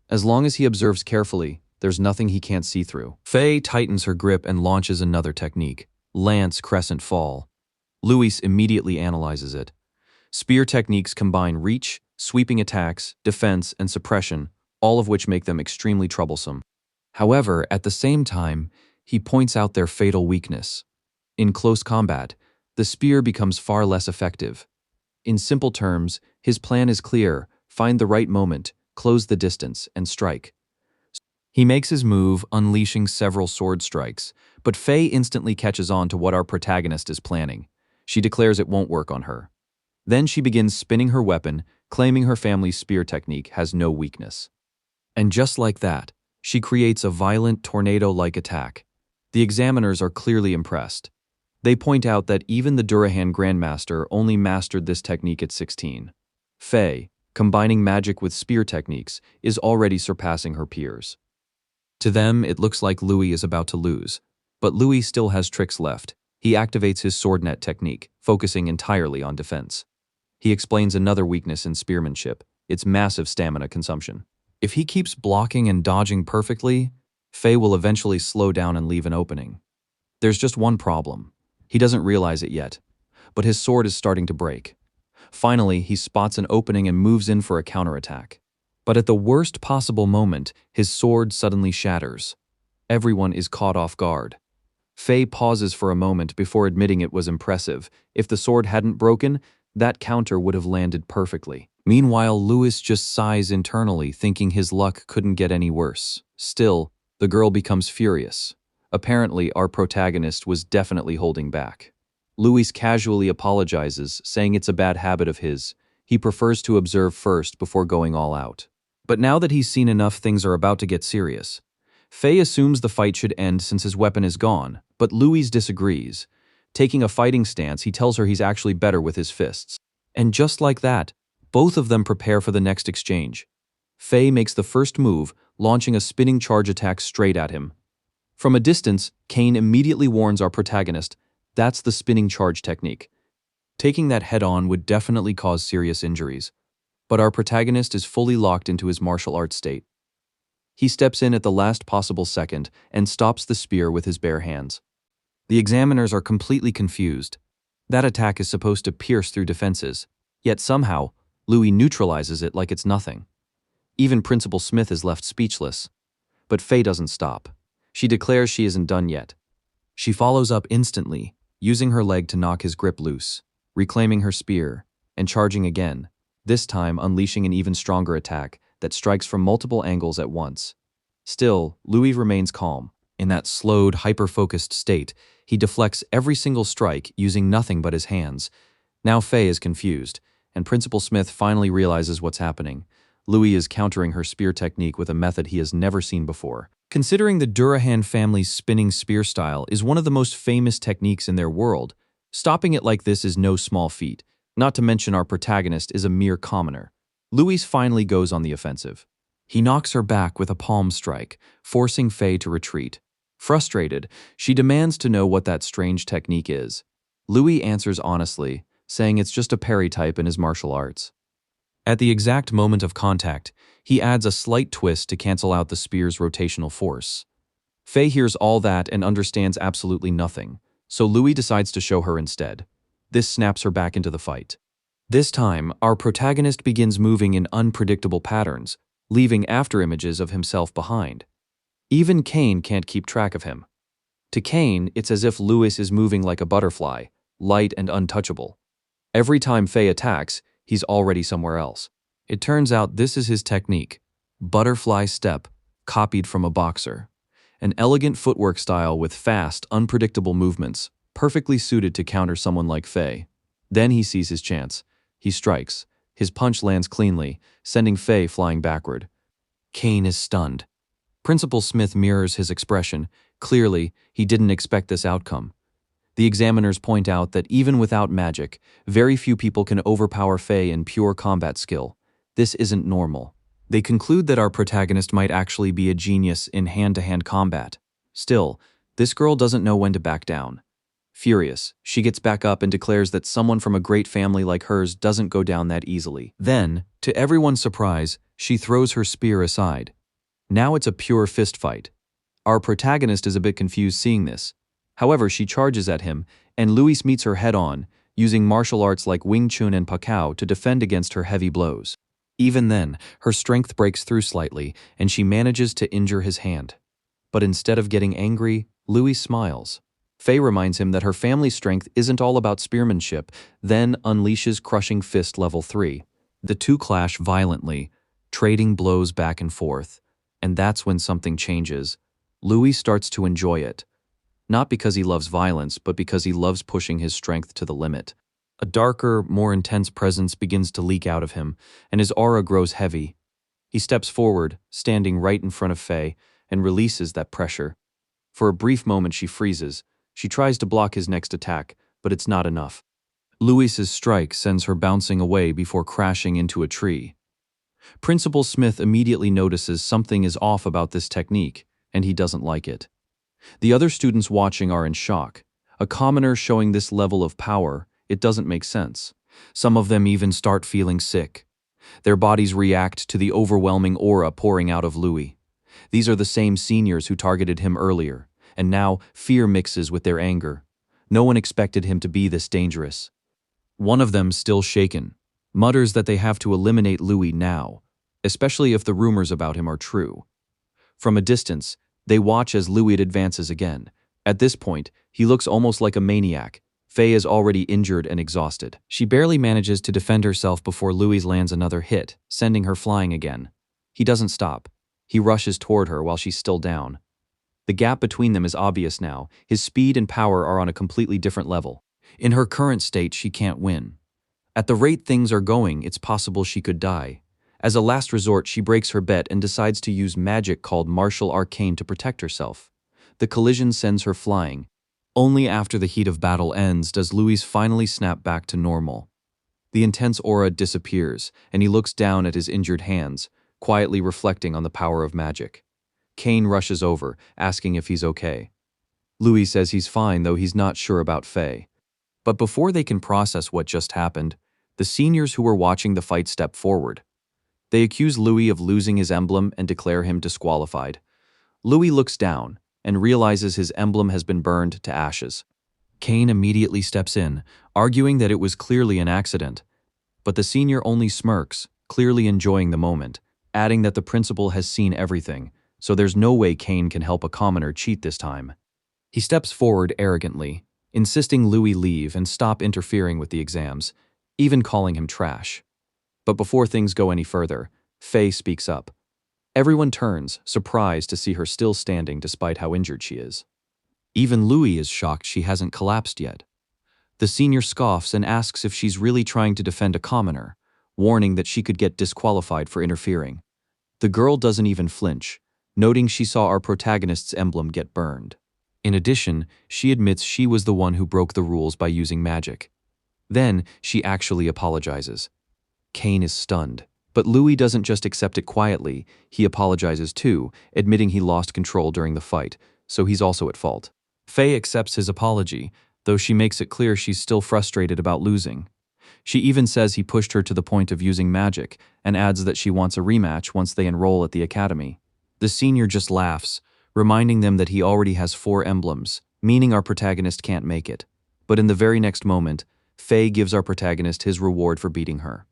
As long as he observes carefully, there's nothing he can't see through. Faye tightens her grip and launches another technique, Lance Crescent Fall. Louis immediately analyzes it. Spear techniques combine reach, sweeping attacks, defense, and suppression, all of which make them extremely troublesome. However, at the same time, he points out their fatal weakness. In close combat, the spear becomes far less effective. In simple terms, his plan is clear: find the right moment, close the distance, and strike. He makes his move, unleashing several sword strikes, but Faye instantly catches on to what our protagonist is planning. She declares it won't work on her. Then she begins spinning her weapon, claiming her family's spear technique has no weakness. And just like that, she creates a violent tornado-like attack. The examiners are clearly impressed. They point out that even the Durahan Grandmaster only mastered this technique at 16. Faye, combining magic with spear techniques, is already surpassing her peers. To them, it looks like Louis is about to lose. But Louis still has tricks left. He activates his swordnet technique, focusing entirely on defense. He explains another weakness in spearmanship: its massive stamina consumption. If he keeps blocking and dodging perfectly, Faye will eventually slow down and leave an opening. There's just one problem. He doesn't realize it yet, but his sword is starting to break. Finally, he spots an opening and moves in for a counterattack. But at the worst possible moment, his sword suddenly shatters. Everyone is caught off guard. Faye pauses for a moment before admitting it was impressive. If the sword hadn't broken, that counter would have landed perfectly. Meanwhile, Louis just sighs internally, thinking his luck couldn't get any worse. Still, the girl becomes furious. Apparently, our protagonist was definitely holding back. Louis casually apologizes, saying it's a bad habit of his. He prefers to observe first before going all out. But now that he's seen enough, things are about to get serious. Faye assumes the fight should end since his weapon is gone, but Louis disagrees. Taking a fighting stance, he tells her he's actually better with his fists. And just like that, both of them prepare for the next exchange. Faye makes the first move, launching a spinning charge attack straight at him. From a distance, Kane immediately warns our protagonist, that's the spinning charge technique. Taking that head-on would definitely cause serious injuries, but our protagonist is fully locked into his martial arts state. He steps in at the last possible second and stops the spear with his bare hands. The examiners are completely confused. That attack is supposed to pierce through defenses, yet somehow, Louis neutralizes it like it's nothing. Even Principal Smith is left speechless. But Faye doesn't stop. She declares she isn't done yet. She follows up instantly, using her leg to knock his grip loose, reclaiming her spear, and charging again, this time unleashing an even stronger attack that strikes from multiple angles at once. Still, Louis remains calm. In that slowed, hyper-focused state, he deflects every single strike using nothing but his hands. Now Faye is confused, and Principal Smith finally realizes what's happening. Louis is countering her spear technique with a method he has never seen before. Considering the Durahan family's spinning spear style is one of the most famous techniques in their world, stopping it like this is no small feat, not to mention our protagonist is a mere commoner. Louis finally goes on the offensive. He knocks her back with a palm strike, forcing Faye to retreat. Frustrated, she demands to know what that strange technique is. Louis answers honestly, saying it's just a parry type in his martial arts. At the exact moment of contact, he adds a slight twist to cancel out the spear's rotational force. Faye hears all that and understands absolutely nothing, so Louis decides to show her instead. This snaps her back into the fight. This time, our protagonist begins moving in unpredictable patterns, leaving afterimages of himself behind. Even Kane can't keep track of him. To Kane, it's as if Louis is moving like a butterfly, light and untouchable. Every time Faye attacks, he's already somewhere else. It turns out this is his technique, butterfly step, copied from a boxer. An elegant footwork style with fast, unpredictable movements, perfectly suited to counter someone like Faye. Then he sees his chance. He strikes. His punch lands cleanly, sending Faye flying backward. Kane is stunned. Principal Smith mirrors his expression. Clearly, he didn't expect this outcome. The examiners point out that even without magic, very few people can overpower Faye in pure combat skill. This isn't normal. They conclude that our protagonist might actually be a genius in hand-to-hand combat. Still, this girl doesn't know when to back down. Furious, she gets back up and declares that someone from a great family like hers doesn't go down that easily. Then, to everyone's surprise, she throws her spear aside. Now it's a pure fist fight. Our protagonist is a bit confused seeing this. However, she charges at him, and Louis meets her head-on, using martial arts like Wing Chun and Pakao to defend against her heavy blows. Even then, her strength breaks through slightly, and she manages to injure his hand. But instead of getting angry, Louis smiles. Faye reminds him that her family's strength isn't all about spearmanship, then unleashes Crushing Fist Level 3. The two clash violently, trading blows back and forth. And that's when something changes. Louis starts to enjoy it. Not because he loves violence, but because he loves pushing his strength to the limit. A darker, more intense presence begins to leak out of him, and his aura grows heavy. He steps forward, standing right in front of Faye, and releases that pressure. For a brief moment she freezes. She tries to block his next attack, but it's not enough. Louis's strike sends her bouncing away before crashing into a tree. Principal Smith immediately notices something is off about this technique, and he doesn't like it. The other students watching are in shock. A commoner showing this level of power, it doesn't make sense. Some of them even start feeling sick. Their bodies react to the overwhelming aura pouring out of Louis. These are the same seniors who targeted him earlier, and now fear mixes with their anger. No one expected him to be this dangerous. One of them, still shaken, mutters that they have to eliminate Louis now, especially if the rumors about him are true. From a distance, they watch as Louis advances again. At this point, he looks almost like a maniac. Faye is already injured and exhausted. She barely manages to defend herself before Louis lands another hit, sending her flying again. He doesn't stop. He rushes toward her while she's still down. The gap between them is obvious now. His speed and power are on a completely different level. In her current state, she can't win. At the rate things are going, it's possible she could die. As a last resort, she breaks her bet and decides to use magic called Martial Arcane to protect herself. The collision sends her flying. Only after the heat of battle ends does Louis finally snap back to normal. The intense aura disappears, and he looks down at his injured hands, quietly reflecting on the power of magic. Kane rushes over, asking if he's okay. Louis says he's fine, though he's not sure about Faye. But before they can process what just happened, the seniors who were watching the fight step forward. They accuse Louis of losing his emblem and declare him disqualified. Louis looks down and realizes his emblem has been burned to ashes. Kane immediately steps in, arguing that it was clearly an accident. But the senior only smirks, clearly enjoying the moment. adding that the principal has seen everything, so there's no way Kane can help a commoner cheat this time. He steps forward arrogantly, insisting Louis leave and stop interfering with the exams, even calling him trash. But before things go any further, Faye speaks up. Everyone turns, surprised to see her still standing despite how injured she is. Even Louis is shocked she hasn't collapsed yet. The senior scoffs and asks if she's really trying to defend a commoner, warning that she could get disqualified for interfering. The girl doesn't even flinch, noting she saw our protagonist's emblem get burned. In addition, she admits she was the one who broke the rules by using magic. Then, she actually apologizes. Kane is stunned, but Louis doesn't just accept it quietly, he apologizes too, admitting he lost control during the fight, so he's also at fault. Faye accepts his apology, though she makes it clear she's still frustrated about losing. She even says he pushed her to the point of using magic, and adds that she wants a rematch once they enroll at the academy. The senior just laughs, reminding them that he already has 4 emblems, meaning our protagonist can't make it. But in the very next moment, Faye gives our protagonist his reward for beating her.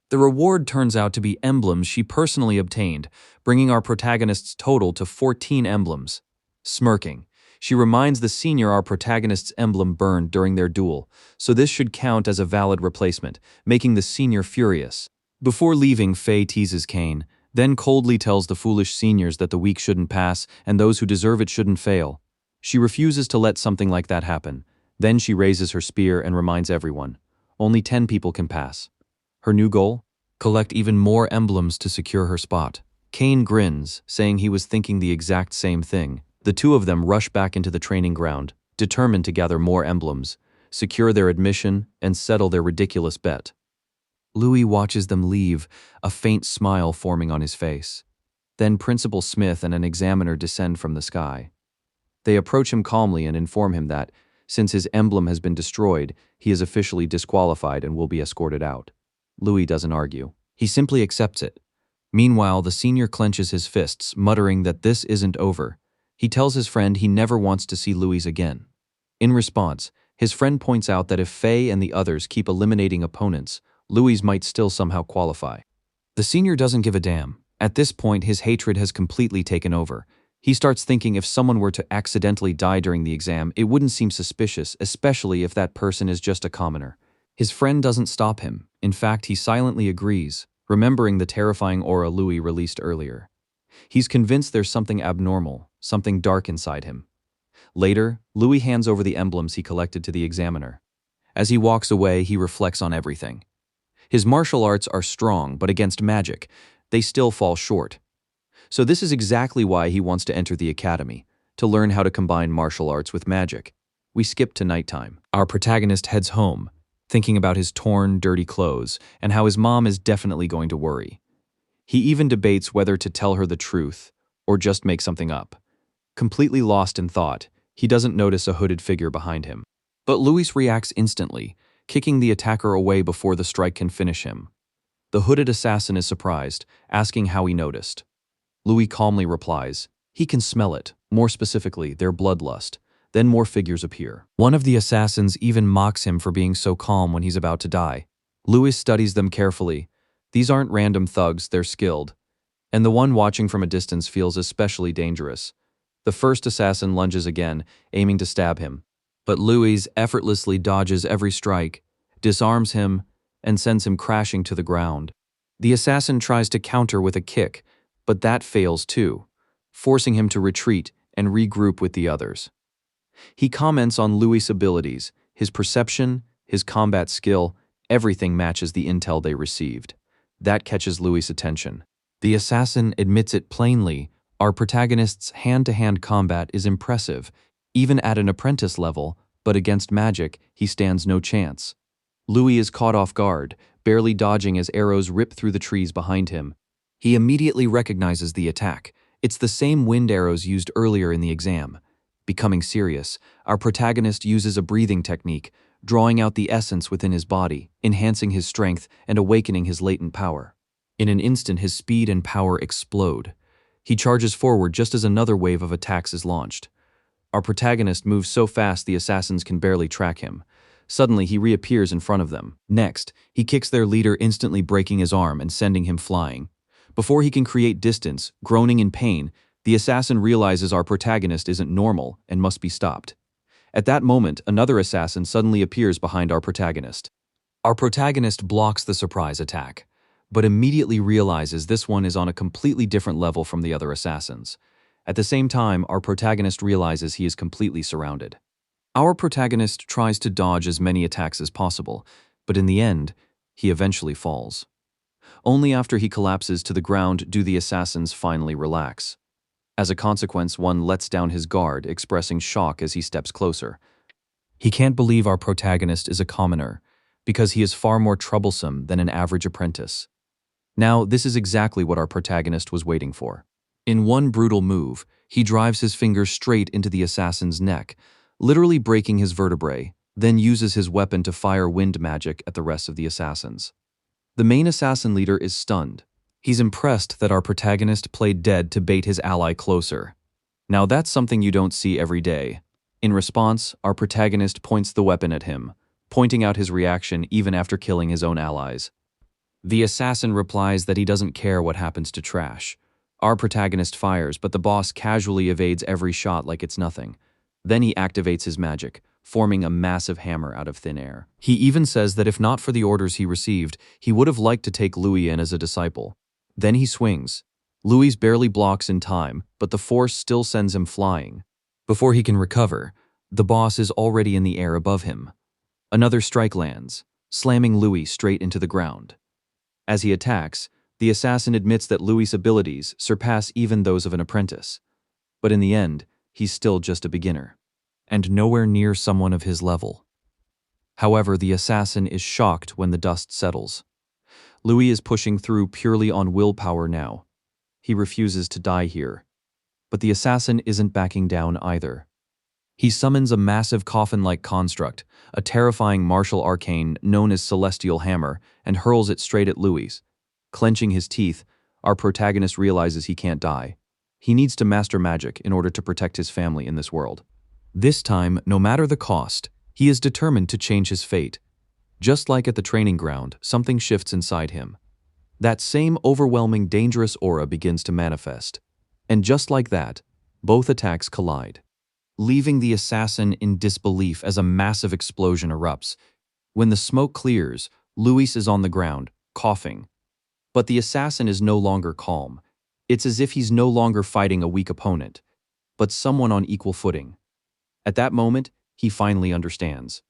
The reward turns out to be emblems she personally obtained, bringing our protagonist's total to 14 emblems. Smirking, she reminds the senior our protagonist's emblem burned during their duel, so this should count as a valid replacement, making the senior furious. Before leaving, Faye teases Kane, then coldly tells the foolish seniors that the weak shouldn't pass and those who deserve it shouldn't fail. She refuses to let something like that happen. Then she raises her spear and reminds everyone, only 10 people can pass. Her new goal? Collect even more emblems to secure her spot. Kane grins, saying he was thinking the exact same thing. The two of them rush back into the training ground, determined to gather more emblems, secure their admission, and settle their ridiculous bet. Louis watches them leave, a faint smile forming on his face. Then Principal Smith and an examiner descend from the sky. They approach him calmly and inform him that, since his emblem has been destroyed, he is officially disqualified and will be escorted out. Louis doesn't argue. He simply accepts it. Meanwhile, the senior clenches his fists, muttering that this isn't over. He tells his friend he never wants to see Louis again. In response, his friend points out that if Faye and the others keep eliminating opponents, Louis might still somehow qualify. The senior doesn't give a damn. At this point, his hatred has completely taken over. He starts thinking if someone were to accidentally die during the exam, it wouldn't seem suspicious, especially if that person is just a commoner. His friend doesn't stop him. In fact, he silently agrees, remembering the terrifying aura Louis released earlier. He's convinced there's something abnormal, something dark inside him. Later, Louis hands over the emblems he collected to the examiner. As he walks away, he reflects on everything. His martial arts are strong, but against magic, they still fall short. So this is exactly why he wants to enter the academy, to learn how to combine martial arts with magic. We skip to nighttime. Our protagonist heads home, thinking about his torn, dirty clothes and how his mom is definitely going to worry. He even debates whether to tell her the truth or just make something up. Completely lost in thought, he doesn't notice a hooded figure behind him. But Louis reacts instantly, kicking the attacker away before the strike can finish him. The hooded assassin is surprised, asking how he noticed. Louis calmly replies, he can smell it, more specifically, their bloodlust. Then more figures appear. One of the assassins even mocks him for being so calm when he's about to die. Louis studies them carefully. These aren't random thugs, they're skilled. And the one watching from a distance feels especially dangerous. The first assassin lunges again, aiming to stab him. But Louis effortlessly dodges every strike, disarms him, and sends him crashing to the ground. The assassin tries to counter with a kick, but that fails too, forcing him to retreat and regroup with the others. He comments on Louis' abilities, his perception, his combat skill, everything matches the intel they received. That catches Louis' attention. The assassin admits it plainly, our protagonist's hand-to-hand combat is impressive, even at an apprentice level, but against magic, he stands no chance. Louis is caught off guard, barely dodging as arrows rip through the trees behind him. He immediately recognizes the attack. It's the same wind arrows used earlier in the exam. Becoming serious, our protagonist uses a breathing technique, drawing out the essence within his body, enhancing his strength and awakening his latent power. In an instant, his speed and power explode. He charges forward just as another wave of attacks is launched. Our protagonist moves so fast the assassins can barely track him. Suddenly, he reappears in front of them. Next, he kicks their leader, instantly breaking his arm and sending him flying. Before he can create distance, groaning in pain, the assassin realizes our protagonist isn't normal and must be stopped. At that moment, another assassin suddenly appears behind our protagonist. Our protagonist blocks the surprise attack, but immediately realizes this one is on a completely different level from the other assassins. At the same time, our protagonist realizes he is completely surrounded. Our protagonist tries to dodge as many attacks as possible, but in the end, he eventually falls. Only after he collapses to the ground do the assassins finally relax. As a consequence, one lets down his guard, expressing shock as he steps closer. He can't believe our protagonist is a commoner, because he is far more troublesome than an average apprentice. Now, this is exactly what our protagonist was waiting for. In one brutal move, he drives his finger straight into the assassin's neck, literally breaking his vertebrae, then uses his weapon to fire wind magic at the rest of the assassins. The main assassin leader is stunned. He's impressed that our protagonist played dead to bait his ally closer. Now that's something you don't see every day. In response, our protagonist points the weapon at him, pointing out his reaction even after killing his own allies. The assassin replies that he doesn't care what happens to trash. Our protagonist fires, but the boss casually evades every shot like it's nothing. Then he activates his magic, forming a massive hammer out of thin air. He even says that if not for the orders he received, he would have liked to take Louis in as a disciple. Then he swings. Louis barely blocks in time, but the force still sends him flying. Before he can recover, the boss is already in the air above him. Another strike lands, slamming Louis straight into the ground. As he attacks, the assassin admits that Louis' abilities surpass even those of an apprentice. But in the end, he's still just a beginner, and nowhere near someone of his level. However, the assassin is shocked when the dust settles. Louis is pushing through purely on willpower now. He refuses to die here. But the assassin isn't backing down either. He summons a massive coffin-like construct, a terrifying martial arcane known as Celestial Hammer, and hurls it straight at Louis. Clenching his teeth, our protagonist realizes he can't die. He needs to master magic in order to protect his family in this world. This time, no matter the cost, he is determined to change his fate. Just like at the training ground, something shifts inside him. That same overwhelming, dangerous aura begins to manifest. And just like that, both attacks collide, leaving the assassin in disbelief as a massive explosion erupts. When the smoke clears, Louis is on the ground, coughing. But the assassin is no longer calm. It's as if he's no longer fighting a weak opponent, but someone on equal footing. At that moment, he finally understands.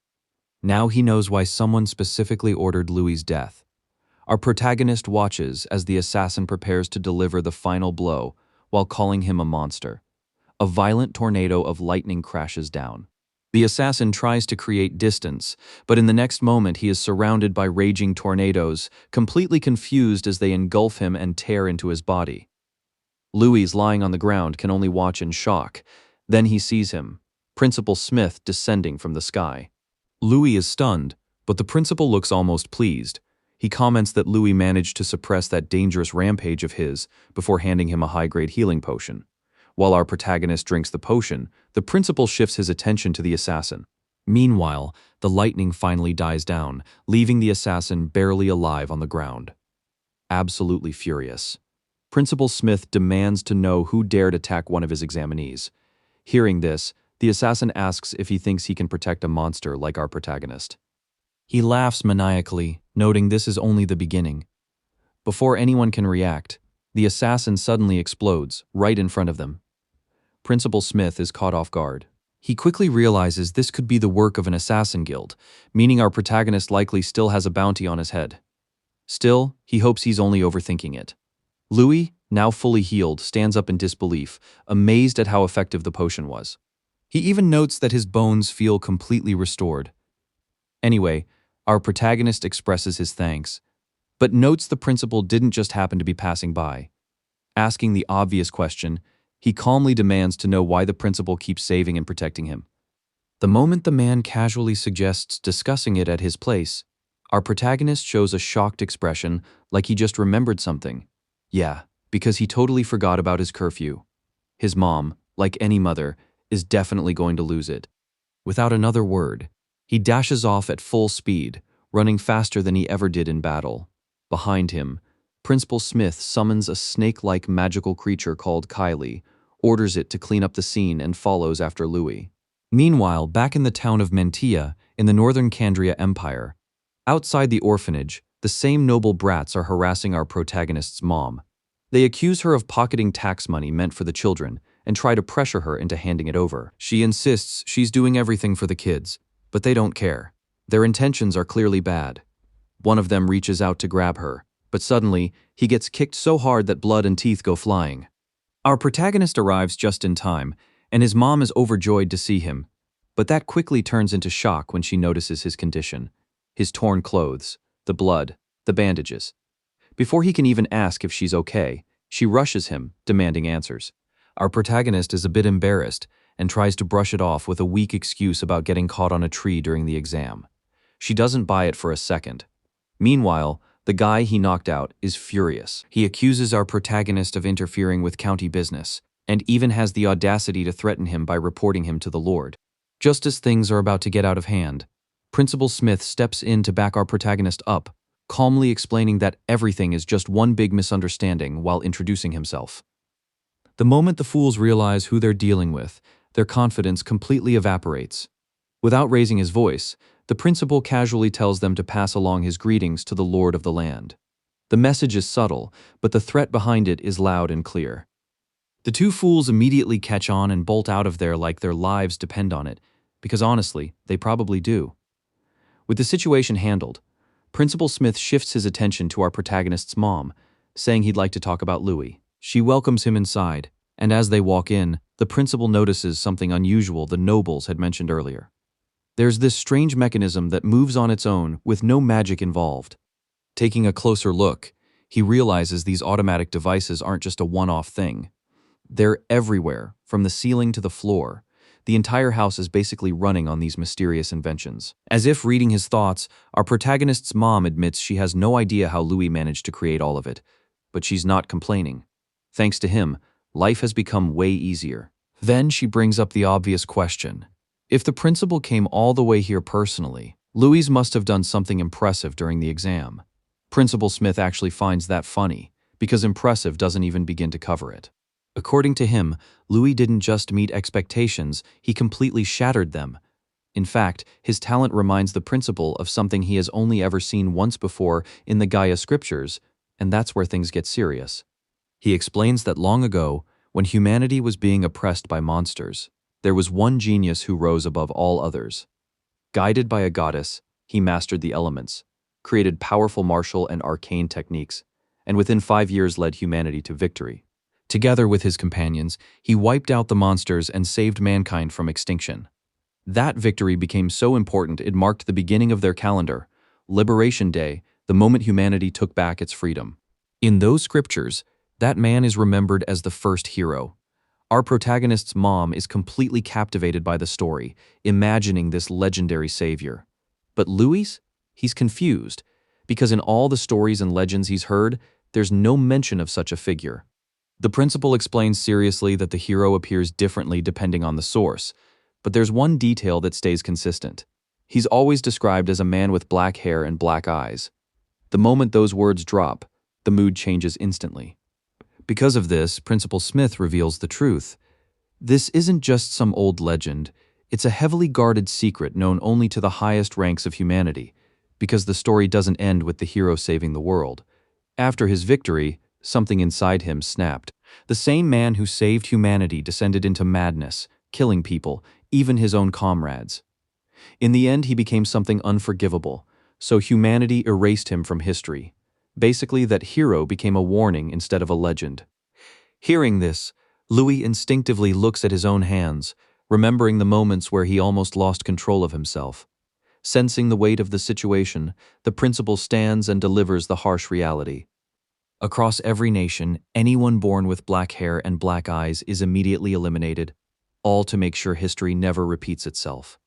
Now he knows why someone specifically ordered Louis' death. Our protagonist watches as the assassin prepares to deliver the final blow while calling him a monster. A violent tornado of lightning crashes down. The assassin tries to create distance, but in the next moment he is surrounded by raging tornadoes, completely confused as they engulf him and tear into his body. Louis, lying on the ground, can only watch in shock. Then he sees him, Principal Smith, descending from the sky. Louis is stunned, but the principal looks almost pleased. He comments that Louis managed to suppress that dangerous rampage of his before handing him a high-grade healing potion. While our protagonist drinks the potion, the principal shifts his attention to the assassin. Meanwhile, the lightning finally dies down, leaving the assassin barely alive on the ground. Absolutely furious, Principal Smith demands to know who dared attack one of his examinees. Hearing this, the assassin asks if he thinks he can protect a monster like our protagonist. He laughs maniacally, noting this is only the beginning. Before anyone can react, the assassin suddenly explodes right in front of them. Principal Smith is caught off guard. He quickly realizes this could be the work of an assassin guild, meaning our protagonist likely still has a bounty on his head. Still, he hopes he's only overthinking it. Louis, now fully healed, stands up in disbelief, amazed at how effective the potion was. He even notes that his bones feel completely restored. Anyway, our protagonist expresses his thanks, but notes the principal didn't just happen to be passing by. Asking the obvious question, he calmly demands to know why the principal keeps saving and protecting him. The moment the man casually suggests discussing it at his place, our protagonist shows a shocked expression like he just remembered something. Yeah, because he totally forgot about his curfew. His mom, like any mother, is definitely going to lose it. Without another word, he dashes off at full speed, running faster than he ever did in battle. Behind him, Principal Smith summons a snake-like magical creature called Kylie, orders it to clean up the scene and follows after Louis. Meanwhile, back in the town of Mentia, in the northern Candria Empire, outside the orphanage, the same noble brats are harassing our protagonist's mom. They accuse her of pocketing tax money meant for the children and try to pressure her into handing it over. She insists she's doing everything for the kids, but they don't care. Their intentions are clearly bad. One of them reaches out to grab her, but suddenly, he gets kicked so hard that blood and teeth go flying. Our protagonist arrives just in time, and his mom is overjoyed to see him, but that quickly turns into shock when she notices his condition. His torn clothes, the blood, the bandages. Before he can even ask if she's okay, she rushes him, demanding answers. Our protagonist is a bit embarrassed and tries to brush it off with a weak excuse about getting caught on a tree during the exam. She doesn't buy it for a second. Meanwhile, the guy he knocked out is furious. He accuses our protagonist of interfering with county business, and even has the audacity to threaten him by reporting him to the Lord. Just as things are about to get out of hand, Principal Smith steps in to back our protagonist up, calmly explaining that everything is just one big misunderstanding while introducing himself. The moment the fools realize who they're dealing with, their confidence completely evaporates. Without raising his voice, the principal casually tells them to pass along his greetings to the Lord of the land. The message is subtle, but the threat behind it is loud and clear. The two fools immediately catch on and bolt out of there like their lives depend on it, because honestly, they probably do. With the situation handled, Principal Smith shifts his attention to our protagonist's mom, saying he'd like to talk about Louis. She welcomes him inside, and as they walk in, the principal notices something unusual the nobles had mentioned earlier. There's this strange mechanism that moves on its own with no magic involved. Taking a closer look, he realizes these automatic devices aren't just a one-off thing. They're everywhere, from the ceiling to the floor. The entire house is basically running on these mysterious inventions. As if reading his thoughts, our protagonist's mom admits she has no idea how Louis managed to create all of it, but she's not complaining. Thanks to him, life has become way easier. Then she brings up the obvious question. If the principal came all the way here personally, Louis must have done something impressive during the exam. Principal Smith actually finds that funny, because impressive doesn't even begin to cover it. According to him, Louis didn't just meet expectations, he completely shattered them. In fact, his talent reminds the principal of something he has only ever seen once before in the Gaia scriptures, and that's where things get serious. He explains that long ago, when humanity was being oppressed by monsters, there was one genius who rose above all others. Guided by a goddess, he mastered the elements, created powerful martial and arcane techniques, and within 5 years led humanity to victory. Together with his companions, he wiped out the monsters and saved mankind from extinction. That victory became so important it marked the beginning of their calendar, Liberation Day, the moment humanity took back its freedom. In those scriptures, that man is remembered as the first hero. Our protagonist's mom is completely captivated by the story, imagining this legendary savior. But Louis? He's confused, because in all the stories and legends he's heard, there's no mention of such a figure. The principal explains seriously that the hero appears differently depending on the source, but there's one detail that stays consistent. He's always described as a man with black hair and black eyes. The moment those words drop, the mood changes instantly. Because of this, Principal Smith reveals the truth. This isn't just some old legend, it's a heavily guarded secret known only to the highest ranks of humanity, because the story doesn't end with the hero saving the world. After his victory, something inside him snapped. The same man who saved humanity descended into madness, killing people, even his own comrades. In the end, he became something unforgivable, so humanity erased him from history. Basically, that hero became a warning instead of a legend. Hearing this, Louis instinctively looks at his own hands, remembering the moments where he almost lost control of himself. Sensing the weight of the situation, the principal stands and delivers the harsh reality. Across every nation, anyone born with black hair and black eyes is immediately eliminated, all to make sure history never repeats itself.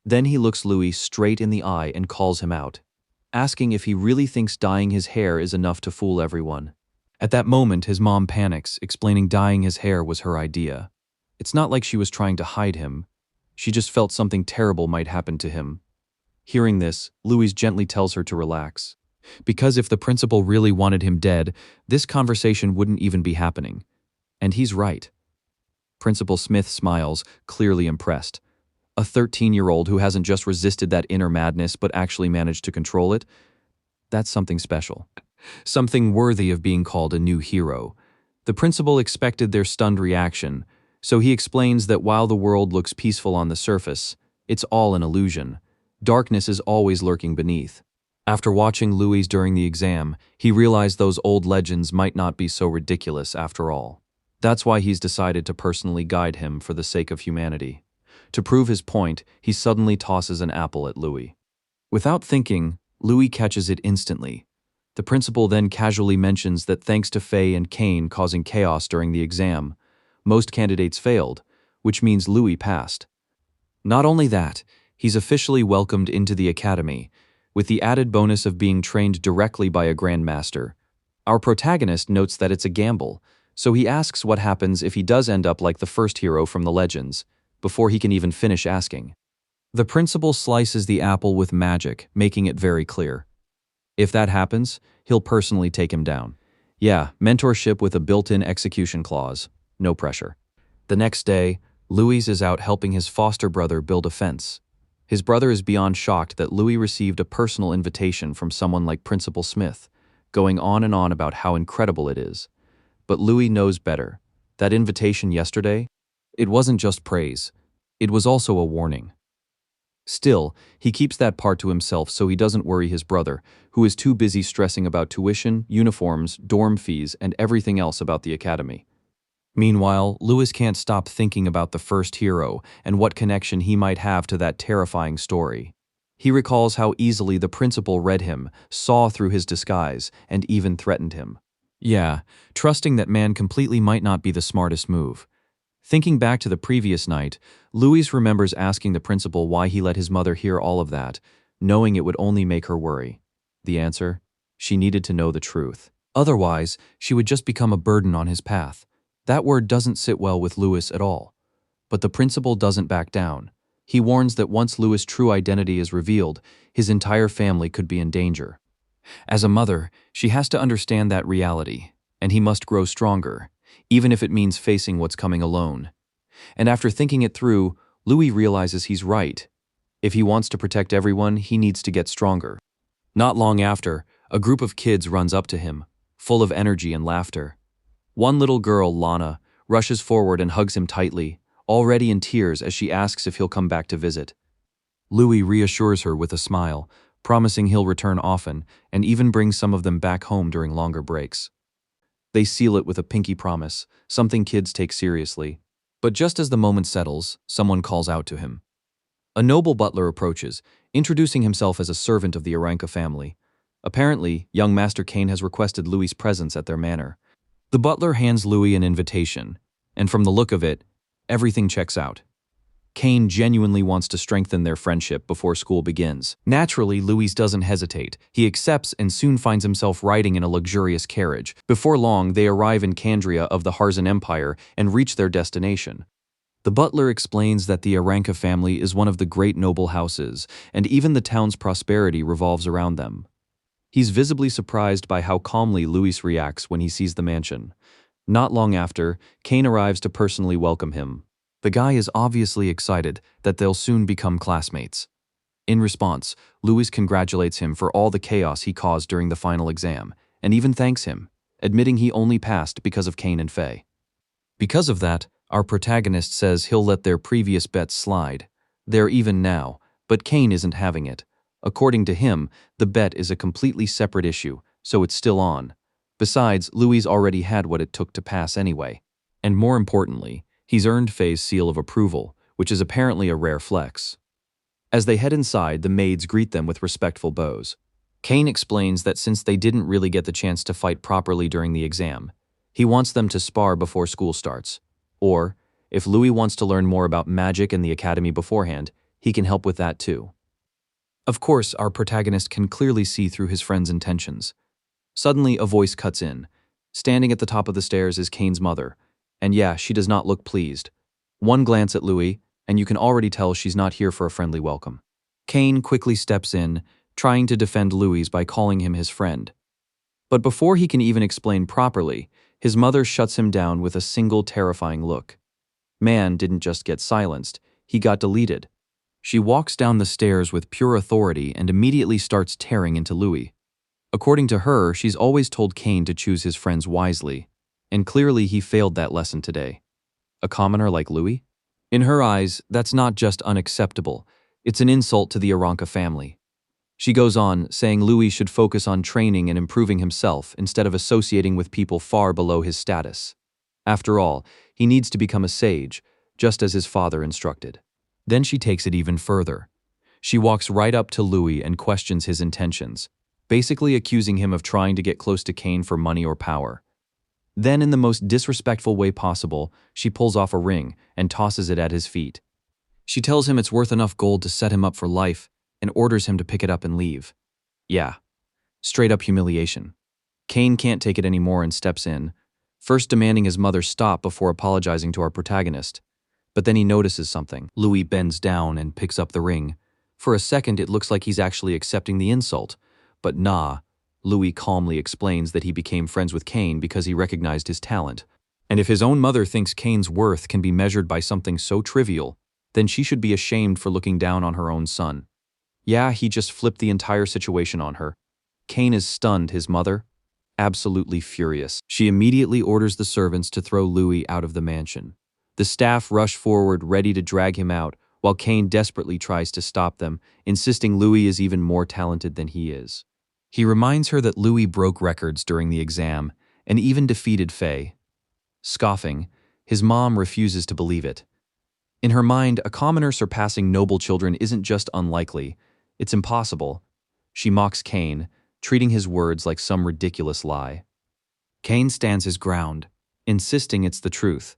Then he looks Louis straight in the eye and calls him out, asking if he really thinks dyeing his hair is enough to fool everyone. At that moment, his mom panics, explaining dyeing his hair was her idea. It's not like she was trying to hide him. She just felt something terrible might happen to him. Hearing this, Louis gently tells her to relax. Because if the principal really wanted him dead, this conversation wouldn't even be happening. And he's right. Principal Smith smiles, clearly impressed. A 13-year-old who hasn't just resisted that inner madness but actually managed to control it? That's something special. Something worthy of being called a new hero. The principal expected their stunned reaction, so he explains that while the world looks peaceful on the surface, it's all an illusion. Darkness is always lurking beneath. After watching Louis during the exam, he realized those old legends might not be so ridiculous after all. That's why he's decided to personally guide him for the sake of humanity. To prove his point, he suddenly tosses an apple at Louis. Without thinking, Louis catches it instantly. The principal then casually mentions that thanks to Faye and Kane causing chaos during the exam, most candidates failed, which means Louis passed. Not only that, he's officially welcomed into the academy, with the added bonus of being trained directly by a grandmaster. Our protagonist notes that it's a gamble, so he asks what happens if he does end up like the first hero from the legends, before he can even finish asking. The principal slices the apple with magic, making it very clear. If that happens, he'll personally take him down. Yeah, mentorship with a built-in execution clause. No pressure. The next day, Louis is out helping his foster brother build a fence. His brother is beyond shocked that Louis received a personal invitation from someone like Principal Smith, going on and on about how incredible it is. But Louis knows better. That invitation yesterday, it wasn't just praise. It was also a warning. Still, he keeps that part to himself so he doesn't worry his brother, who is too busy stressing about tuition, uniforms, dorm fees, and everything else about the academy. Meanwhile, Louis can't stop thinking about the first hero and what connection he might have to that terrifying story. He recalls how easily the principal read him, saw through his disguise, and even threatened him. Yeah, trusting that man completely might not be the smartest move. Thinking back to the previous night, Louis remembers asking the principal why he let his mother hear all of that, knowing it would only make her worry. The answer? She needed to know the truth. Otherwise, she would just become a burden on his path. That word doesn't sit well with Louis at all. But the principal doesn't back down. He warns that once Louis' true identity is revealed, his entire family could be in danger. As a mother, she has to understand that reality, and he must grow stronger, even if it means facing what's coming alone. And after thinking it through, Louis realizes he's right. If he wants to protect everyone, he needs to get stronger. Not long after, a group of kids runs up to him, full of energy and laughter. One little girl, Lana, rushes forward and hugs him tightly, already in tears as she asks if he'll come back to visit. Louis reassures her with a smile, promising he'll return often and even bring some of them back home during longer breaks. They seal it with a pinky promise, something kids take seriously. But just as the moment settles, someone calls out to him. A noble butler approaches, introducing himself as a servant of the Aranka family. Apparently, young Master Kane has requested Louis' presence at their manor. The butler hands Louis an invitation, and from the look of it, everything checks out. Kane genuinely wants to strengthen their friendship before school begins. Naturally, Louis doesn't hesitate. He accepts and soon finds himself riding in a luxurious carriage. Before long, they arrive in Candria of the Harzan Empire and reach their destination. The butler explains that the Aranka family is one of the great noble houses, and even the town's prosperity revolves around them. He's visibly surprised by how calmly Louis reacts when he sees the mansion. Not long after, Kane arrives to personally welcome him. The guy is obviously excited that they'll soon become classmates. In response, Louis congratulates him for all the chaos he caused during the final exam, and even thanks him, admitting he only passed because of Kane and Faye. Because of that, our protagonist says he'll let their previous bets slide. They're even now, but Kane isn't having it. According to him, the bet is a completely separate issue, so it's still on. Besides, Louis already had what it took to pass anyway. And more importantly, he's earned Faye's seal of approval, which is apparently a rare flex. As they head inside, the maids greet them with respectful bows. Kane explains that since they didn't really get the chance to fight properly during the exam, he wants them to spar before school starts. Or, if Louis wants to learn more about magic and the academy beforehand, he can help with that too. Of course, our protagonist can clearly see through his friend's intentions. Suddenly, a voice cuts in. Standing at the top of the stairs is Kane's mother. And yeah, she does not look pleased. One glance at Louis, and you can already tell she's not here for a friendly welcome. Kane quickly steps in, trying to defend Louis by calling him his friend. But before he can even explain properly, his mother shuts him down with a single terrifying look. Man didn't just get silenced, he got deleted. She walks down the stairs with pure authority and immediately starts tearing into Louis. According to her, she's always told Kane to choose his friends wisely, and clearly he failed that lesson today. A commoner like Louis? In her eyes, that's not just unacceptable, it's an insult to the Aranka family. She goes on, saying Louis should focus on training and improving himself instead of associating with people far below his status. After all, he needs to become a sage, just as his father instructed. Then she takes it even further. She walks right up to Louis and questions his intentions, basically accusing him of trying to get close to Kane for money or power. Then, in the most disrespectful way possible, she pulls off a ring and tosses it at his feet. She tells him it's worth enough gold to set him up for life and orders him to pick it up and leave. Yeah, straight up humiliation. Kane can't take it anymore and steps in, first demanding his mother stop before apologizing to our protagonist. But then he notices something. Louis bends down and picks up the ring. For a second, it looks like he's actually accepting the insult. But nah, Louis calmly explains that he became friends with Kane because he recognized his talent. And if his own mother thinks Kane's worth can be measured by something so trivial, then she should be ashamed for looking down on her own son. Yeah, he just flipped the entire situation on her. Kane is stunned, his mother, absolutely furious. She immediately orders the servants to throw Louis out of the mansion. The staff rush forward, ready to drag him out, while Kane desperately tries to stop them, insisting Louis is even more talented than he is. He reminds her that Louis broke records during the exam and even defeated Faye. Scoffing, his mom refuses to believe it. In her mind, a commoner surpassing noble children isn't just unlikely, it's impossible. She mocks Kane, treating his words like some ridiculous lie. Kane stands his ground, insisting it's the truth.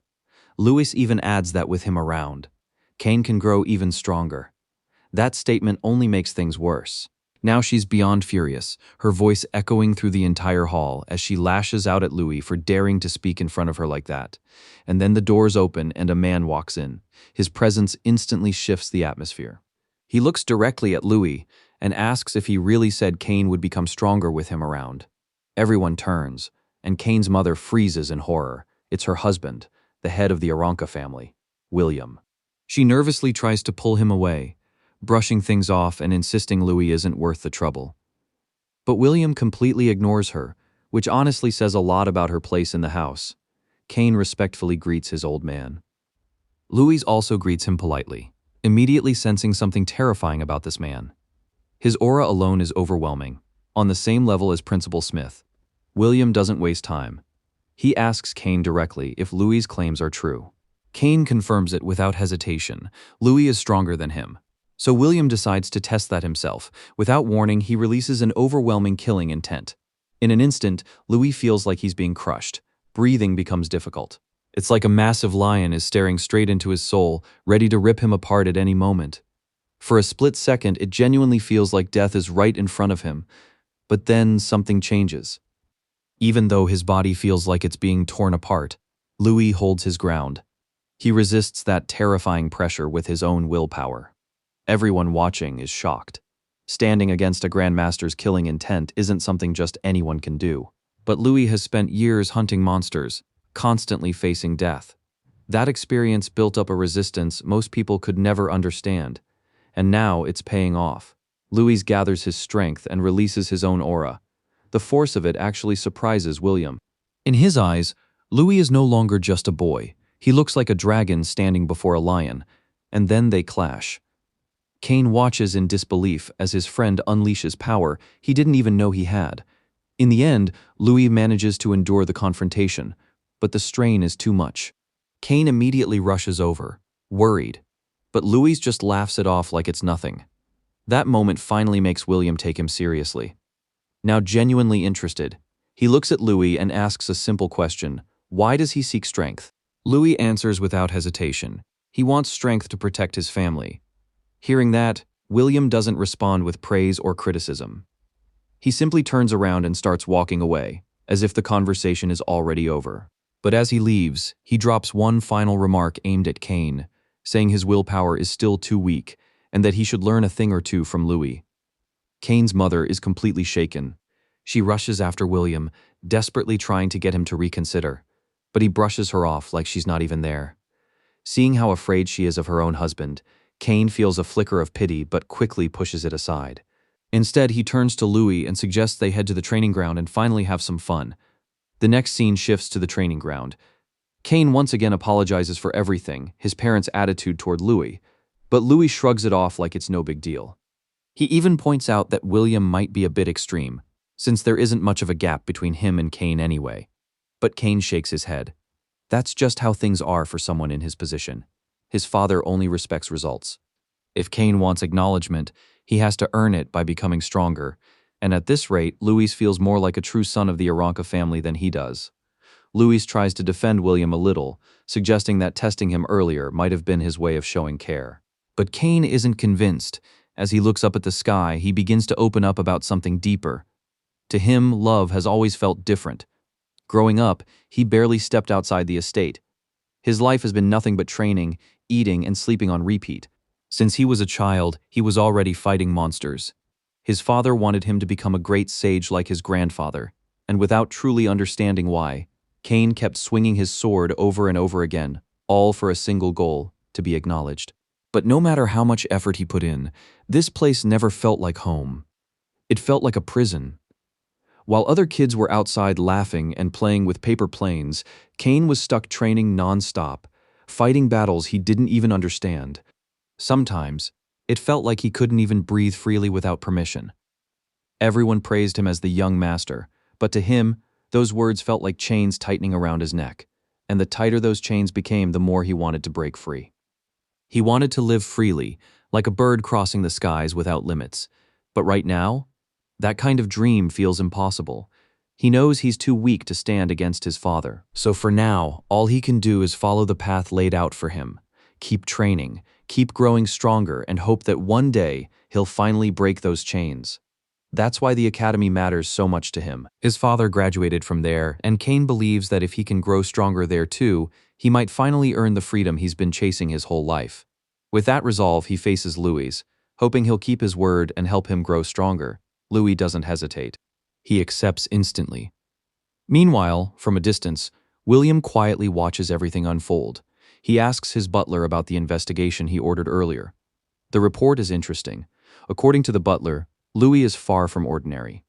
Louis even adds that with him around, Kane can grow even stronger. That statement only makes things worse. Now she's beyond furious, her voice echoing through the entire hall as she lashes out at Louis for daring to speak in front of her like that. And then the doors open and a man walks in. His presence instantly shifts the atmosphere. He looks directly at Louis and asks if he really said Kane would become stronger with him around. Everyone turns, and Kane's mother freezes in horror. It's her husband, the head of the Aranka family, William. She nervously tries to pull him away, brushing things off and insisting Louis isn't worth the trouble. But William completely ignores her, which honestly says a lot about her place in the house. Kane respectfully greets his old man. Louis also greets him politely, immediately sensing something terrifying about this man. His aura alone is overwhelming, on the same level as Principal Smith. William doesn't waste time. He asks Kane directly if Louis' claims are true. Kane confirms it without hesitation. Louis is stronger than him. So William decides to test that himself. Without warning, he releases an overwhelming killing intent. In an instant, Louis feels like he's being crushed. Breathing becomes difficult. It's like a massive lion is staring straight into his soul, ready to rip him apart at any moment. For a split second, it genuinely feels like death is right in front of him. But then something changes. Even though his body feels like it's being torn apart, Louis holds his ground. He resists that terrifying pressure with his own willpower. Everyone watching is shocked. Standing against a Grandmaster's killing intent isn't something just anyone can do. But Louis has spent years hunting monsters, constantly facing death. That experience built up a resistance most people could never understand. And now it's paying off. Louis gathers his strength and releases his own aura. The force of it actually surprises William. In his eyes, Louis is no longer just a boy. He looks like a dragon standing before a lion. And then they clash. Kane watches in disbelief as his friend unleashes power he didn't even know he had. In the end, Louis manages to endure the confrontation, but the strain is too much. Kane immediately rushes over, worried, but Louis just laughs it off like it's nothing. That moment finally makes William take him seriously. Now genuinely interested, he looks at Louis and asks a simple question: why does he seek strength? Louis answers without hesitation. He wants strength to protect his family. Hearing that, William doesn't respond with praise or criticism. He simply turns around and starts walking away, as if the conversation is already over. But as he leaves, he drops one final remark aimed at Kane, saying his willpower is still too weak and that he should learn a thing or two from Louis. Kane's mother is completely shaken. She rushes after William, desperately trying to get him to reconsider, but he brushes her off like she's not even there. Seeing how afraid she is of her own husband, Kane feels a flicker of pity but quickly pushes it aside. Instead, he turns to Louis and suggests they head to the training ground and finally have some fun. The next scene shifts to the training ground. Kane once again apologizes for everything, his parents' attitude toward Louis, but Louis shrugs it off like it's no big deal. He even points out that William might be a bit extreme, since there isn't much of a gap between him and Kane anyway. But Kane shakes his head. That's just how things are for someone in his position. His father only respects results. If Kane wants acknowledgement, he has to earn it by becoming stronger, and at this rate, Louis feels more like a true son of the Aranka family than he does. Louis tries to defend William a little, suggesting that testing him earlier might have been his way of showing care. But Kane isn't convinced. As he looks up at the sky, he begins to open up about something deeper. To him, love has always felt different. Growing up, he barely stepped outside the estate. His life has been nothing but training, eating, and sleeping on repeat. Since he was a child, he was already fighting monsters. His father wanted him to become a great sage like his grandfather, and without truly understanding why, Kane kept swinging his sword over and over again, all for a single goal, to be acknowledged. But no matter how much effort he put in, this place never felt like home. It felt like a prison. While other kids were outside laughing and playing with paper planes, Kane was stuck training non-stop, fighting battles he didn't even understand. Sometimes, it felt like he couldn't even breathe freely without permission. Everyone praised him as the young master, but to him, those words felt like chains tightening around his neck, and the tighter those chains became, the more he wanted to break free. He wanted to live freely, like a bird crossing the skies without limits. But right now, that kind of dream feels impossible. He knows he's too weak to stand against his father. So for now, all he can do is follow the path laid out for him. Keep training, keep growing stronger, and hope that one day he'll finally break those chains. That's why the academy matters so much to him. His father graduated from there, and Kane believes that if he can grow stronger there too, he might finally earn the freedom he's been chasing his whole life. With that resolve, he faces Louis, hoping he'll keep his word and help him grow stronger. Louis doesn't hesitate. He accepts instantly. Meanwhile, from a distance, William quietly watches everything unfold. He asks his butler about the investigation he ordered earlier. The report is interesting. According to the butler, Louis is far from ordinary.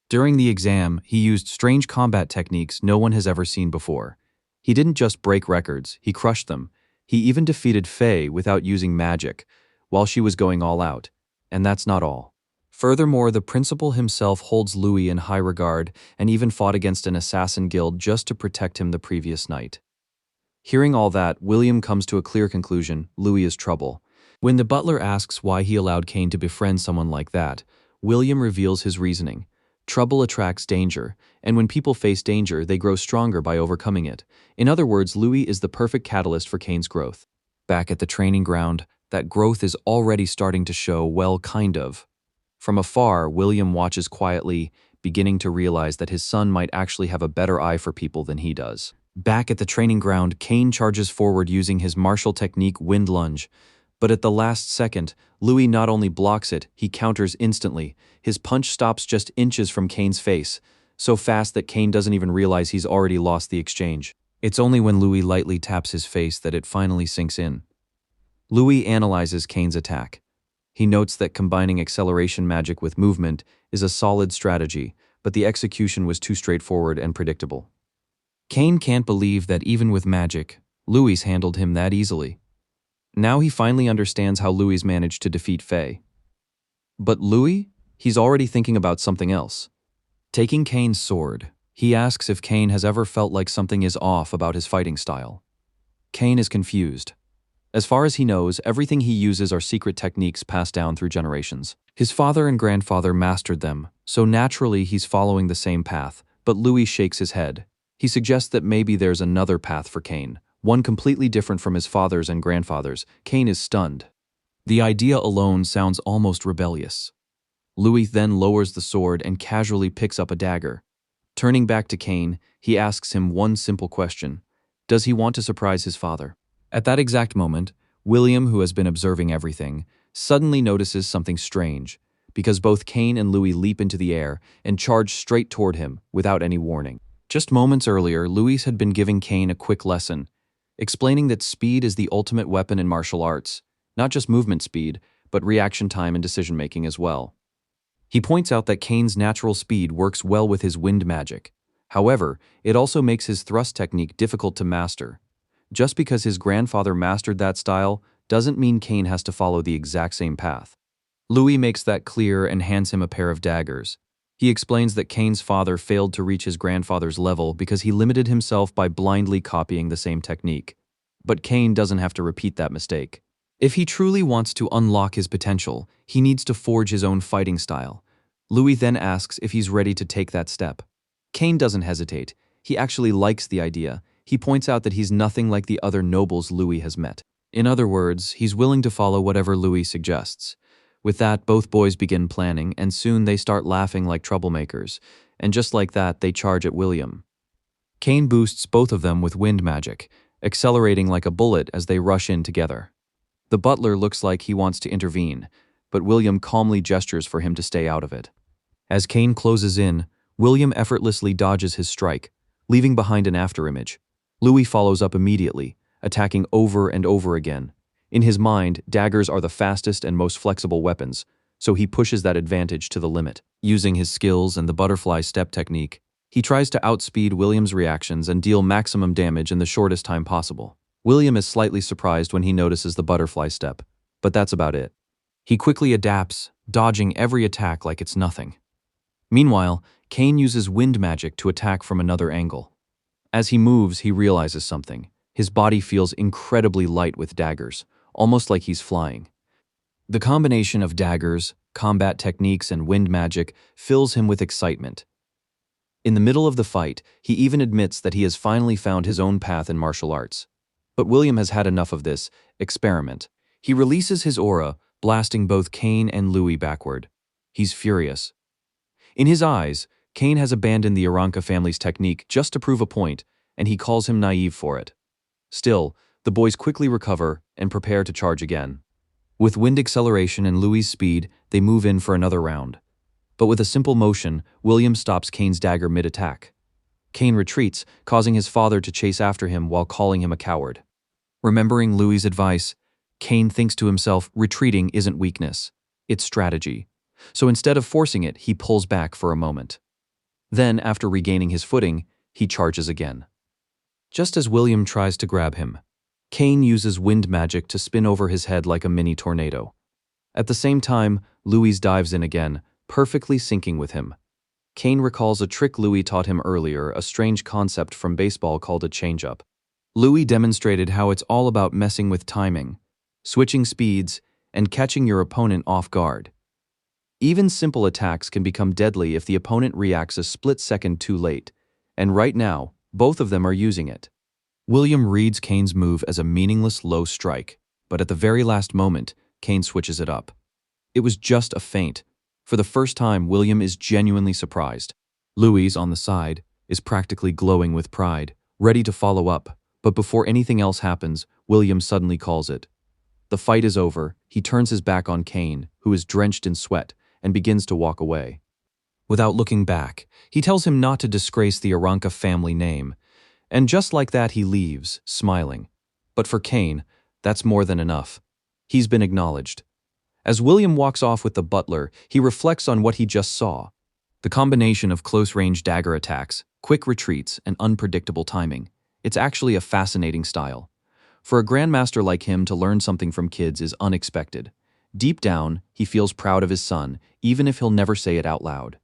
During the exam, he used strange combat techniques no one has ever seen before. He didn't just break records, he crushed them. He even defeated Faye without using magic, while she was going all out. And that's not all. Furthermore, the principal himself holds Louis in high regard and even fought against an assassin guild just to protect him the previous night. Hearing all that, William comes to a clear conclusion: Louis is trouble. When the butler asks why he allowed Kane to befriend someone like that, William reveals his reasoning. Trouble attracts danger, and when people face danger, they grow stronger by overcoming it. In other words, Louis is the perfect catalyst for Kane's growth. Back at the training ground, that growth is already starting to show, well, kind of. From afar, William watches quietly, beginning to realize that his son might actually have a better eye for people than he does. Back at the training ground, Kane charges forward using his martial technique Wind Lunge. But at the last second, Louis not only blocks it, he counters instantly. His punch stops just inches from Kane's face, so fast that Kane doesn't even realize he's already lost the exchange. It's only when Louis lightly taps his face that it finally sinks in. Louis analyzes Kane's attack. He notes that combining acceleration magic with movement is a solid strategy, but the execution was too straightforward and predictable. Kane can't believe that even with magic, Louis handled him that easily. Now he finally understands how Louis managed to defeat Faye. But Louis? He's already thinking about something else. Taking Kane's sword, he asks if Kane has ever felt like something is off about his fighting style. Kane is confused. As far as he knows, everything he uses are secret techniques passed down through generations. His father and grandfather mastered them, so naturally he's following the same path, but Louis shakes his head. He suggests that maybe there's another path for Kane, one completely different from his father's and grandfather's. Kane is stunned. The idea alone sounds almost rebellious. Louis then lowers the sword and casually picks up a dagger. Turning back to Kane, he asks him one simple question: does he want to surprise his father? At that exact moment, William, who has been observing everything, suddenly notices something strange. because both Kane and Louis leap into the air and charge straight toward him without any warning. Just moments earlier, Louis had been giving Kane a quick lesson, explaining that speed is the ultimate weapon in martial arts, not just movement speed, but reaction time and decision-making as well. He points out that Kane's natural speed works well with his wind magic. However, it also makes his thrust technique difficult to master. Just because his grandfather mastered that style doesn't mean Kane has to follow the exact same path. Louis makes that clear and hands him a pair of daggers. He explains that Kane's father failed to reach his grandfather's level because he limited himself by blindly copying the same technique. But Kane doesn't have to repeat that mistake. If he truly wants to unlock his potential, he needs to forge his own fighting style. Louis then asks if he's ready to take that step. Kane doesn't hesitate. He actually likes the idea. He points out that he's nothing like the other nobles Louis has met. In other words, he's willing to follow whatever Louis suggests. With that, both boys begin planning, and soon they start laughing like troublemakers. And just like that, they charge at William. Kane boosts both of them with wind magic, accelerating like a bullet as they rush in together. The butler looks like he wants to intervene, but William calmly gestures for him to stay out of it. As Kane closes in, William effortlessly dodges his strike, leaving behind an afterimage. Louis follows up immediately, attacking over and over again. In his mind, daggers are the fastest and most flexible weapons, so he pushes that advantage to the limit. Using his skills and the butterfly step technique, he tries to outspeed William's reactions and deal maximum damage in the shortest time possible. William is slightly surprised when he notices the butterfly step, but that's about it. He quickly adapts, dodging every attack like it's nothing. Meanwhile, Kane uses wind magic to attack from another angle. As he moves, he realizes something. His body feels incredibly light with daggers, almost like he's flying. The combination of daggers, combat techniques, and wind magic fills him with excitement. In the middle of the fight, he even admits that he has finally found his own path in martial arts. But William has had enough of this experiment. He releases his aura, blasting both Kane and Louis backward. He's furious. In his eyes, Kane has abandoned the Aranka family's technique just to prove a point, and he calls him naive for it. Still, the boys quickly recover and prepare to charge again. With wind acceleration and Louis' speed, they move in for another round. But with a simple motion, William stops Kane's dagger mid-attack. Kane retreats, causing his father to chase after him while calling him a coward. Remembering Louis' advice, Kane thinks to himself, retreating isn't weakness, it's strategy. So instead of forcing it, he pulls back for a moment. Then, after regaining his footing, he charges again. Just as William tries to grab him, Kane uses wind magic to spin over his head like a mini tornado. At the same time, Louis dives in again, perfectly syncing with him. Kane recalls a trick Louis taught him earlier, a strange concept from baseball called a changeup. Louis demonstrated how it's all about messing with timing, switching speeds, and catching your opponent off guard. Even simple attacks can become deadly if the opponent reacts a split second too late, and right now, both of them are using it. William reads Kane's move as a meaningless low strike, but at the very last moment, Kane switches it up. It was just a feint. For the first time, William is genuinely surprised. Louis, on the side, is practically glowing with pride, ready to follow up, but before anything else happens, William suddenly calls it. The fight is over, he turns his back on Kane, who is drenched in sweat, and begins to walk away. Without looking back, he tells him not to disgrace the Aranka family name, and just like that he leaves, smiling. But for Kane, that's more than enough. He's been acknowledged. As William walks off with the butler, he reflects on what he just saw. The combination of close-range dagger attacks, quick retreats, and unpredictable timing. It's actually a fascinating style. For a grandmaster like him to learn something from kids is unexpected. Deep down, he feels proud of his son, even if he'll never say it out loud.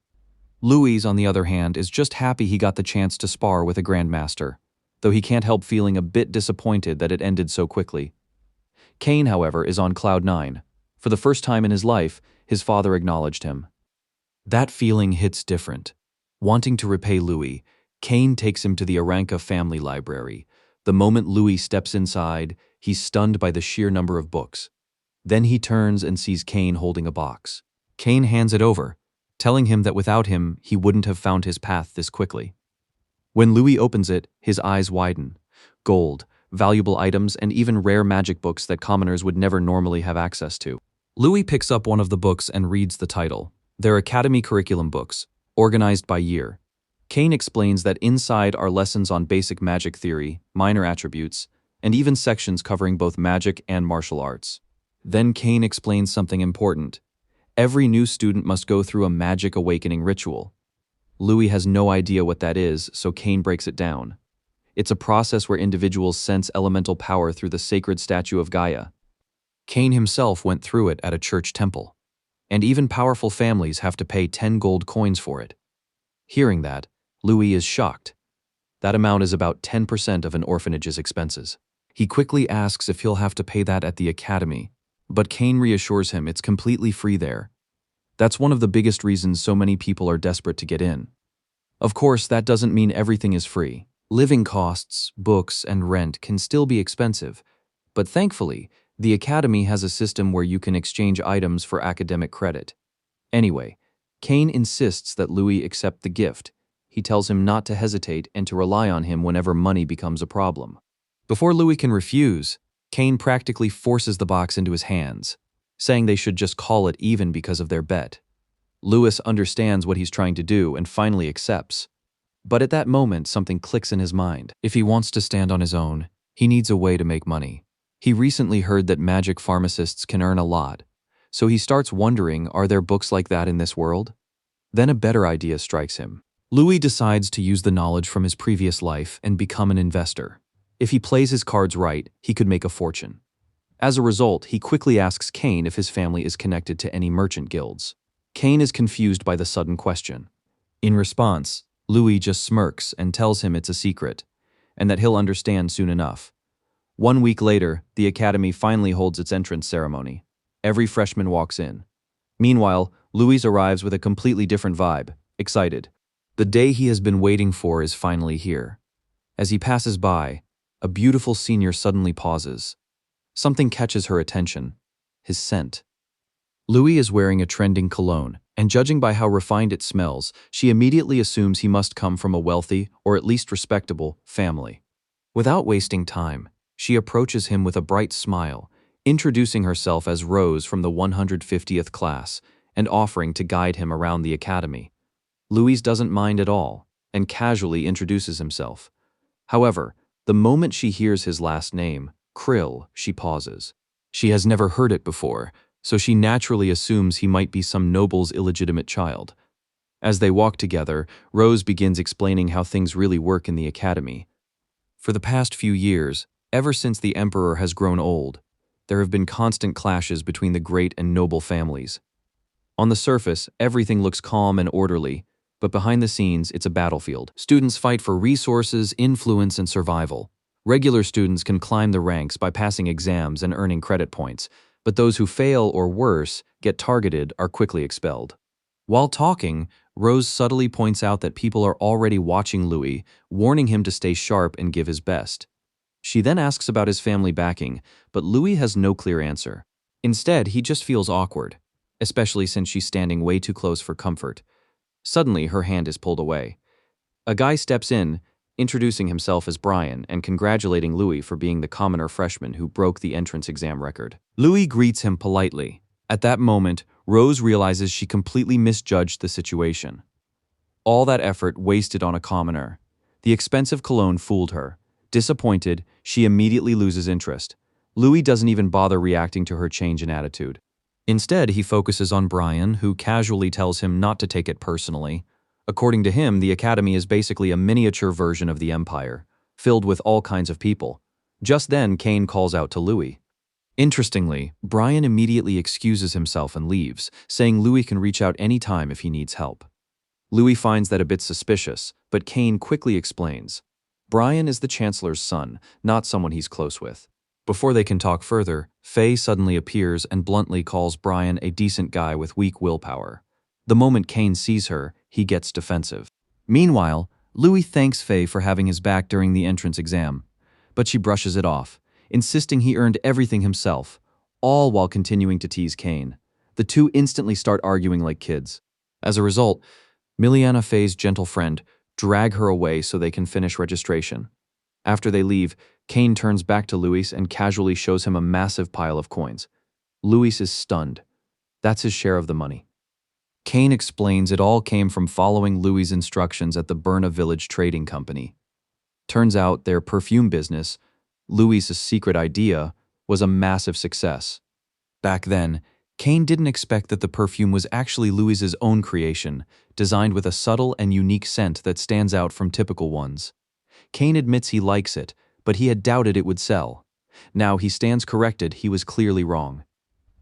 Louis, on the other hand, is just happy he got the chance to spar with a grandmaster, though he can't help feeling a bit disappointed that it ended so quickly. Kane, however, is on cloud nine. For the first time in his life, his father acknowledged him. That feeling hits different. Wanting to repay Louis, Kane takes him to the Aranka family library. The moment Louis steps inside, he's stunned by the sheer number of books. Then he turns and sees Kane holding a box. Kane hands it over, telling him that without him, he wouldn't have found his path this quickly. When Louis opens it, his eyes widen. Gold, valuable items, and even rare magic books that commoners would never normally have access to. Louis picks up one of the books and reads the title. They're academy curriculum books, organized by year. Kane explains that inside are lessons on basic magic theory, minor attributes, and even sections covering both magic and martial arts. Then Kane explains something important. Every new student must go through a magic awakening ritual. Louis has no idea what that is, so Kane breaks it down. It's a process where individuals sense elemental power through the sacred statue of Gaia. Kane himself went through it at a church temple, and even powerful families have to pay 10 gold coins for it. Hearing that, Louis is shocked. That amount is about 10% of an orphanage's expenses. He quickly asks if he'll have to pay that at the academy, but Kane reassures him it's completely free there. That's one of the biggest reasons so many people are desperate to get in. Of course, that doesn't mean everything is free. Living costs, books, and rent can still be expensive, but thankfully, the academy has a system where you can exchange items for academic credit. Anyway, Kane insists that Louis accept the gift. He tells him not to hesitate and to rely on him whenever money becomes a problem. Before Louis can refuse, Kane practically forces the box into his hands, saying they should just call it even because of their bet. Louis understands what he's trying to do and finally accepts. But at that moment, something clicks in his mind. If he wants to stand on his own, he needs a way to make money. He recently heard that magic pharmacists can earn a lot, so he starts wondering, are there books like that in this world? Then a better idea strikes him. Louis decides to use the knowledge from his previous life and become an investor. If he plays his cards right, he could make a fortune. As a result, he quickly asks Kane if his family is connected to any merchant guilds. Kane is confused by the sudden question. In response, Louis just smirks and tells him it's a secret, and that he'll understand soon enough. 1 week later, the academy finally holds its entrance ceremony. Every freshman walks in. Meanwhile, Louis arrives with a completely different vibe, excited. The day he has been waiting for is finally here. As he passes by, a beautiful senior suddenly pauses. Something catches her attention: his scent. Louis is wearing a trending cologne, and judging by how refined it smells, she immediately assumes he must come from a wealthy, or at least respectable, family. Without wasting time, she approaches him with a bright smile, introducing herself as Rose from the 150th class and offering to guide him around the academy. Louis doesn't mind at all and casually introduces himself. However, the moment she hears his last name, Krill, she pauses. She has never heard it before, so she naturally assumes he might be some noble's illegitimate child. As they walk together, Rose begins explaining how things really work in the academy. For the past few years, ever since the emperor has grown old, there have been constant clashes between the great and noble families. On the surface, everything looks calm and orderly, but behind the scenes, it's a battlefield. Students fight for resources, influence, and survival. Regular students can climb the ranks by passing exams and earning credit points, but those who fail or worse, get targeted, are quickly expelled. While talking, Rose subtly points out that people are already watching Louis, warning him to stay sharp and give his best. She then asks about his family backing, but Louis has no clear answer. Instead, he just feels awkward, especially since she's standing way too close for comfort. Suddenly, her hand is pulled away. A guy steps in, introducing himself as Brian and congratulating Louis for being the commoner freshman who broke the entrance exam record. Louis greets him politely. At that moment, Rose realizes she completely misjudged the situation. All that effort wasted on a commoner. The expensive cologne fooled her. Disappointed, she immediately loses interest. Louis doesn't even bother reacting to her change in attitude. Instead, he focuses on Brian, who casually tells him not to take it personally. According to him, the academy is basically a miniature version of the Empire, filled with all kinds of people. Just then, Kane calls out to Louis. Interestingly, Brian immediately excuses himself and leaves, saying Louis can reach out any time if he needs help. Louis finds that a bit suspicious, but Kane quickly explains. Brian is the Chancellor's son, not someone he's close with. Before they can talk further, Faye suddenly appears and bluntly calls Brian a decent guy with weak willpower. The moment Kane sees her, he gets defensive. Meanwhile, Louis thanks Faye for having his back during the entrance exam, but she brushes it off, insisting he earned everything himself, all while continuing to tease Kane. The two instantly start arguing like kids. As a result, Miliana Faye's gentle friend drag her away so they can finish registration. After they leave, Kane turns back to Louis and casually shows him a massive pile of coins. Luis is stunned. That's his share of the money. Kane explains it all came from following Louis' instructions at the Berna Village Trading Company. Turns out their perfume business, Louis' secret idea, was a massive success. Back then, Kane didn't expect that the perfume was actually Louis' own creation, designed with a subtle and unique scent that stands out from typical ones. Kane admits he likes it, but he had doubted it would sell. Now he stands corrected, he was clearly wrong.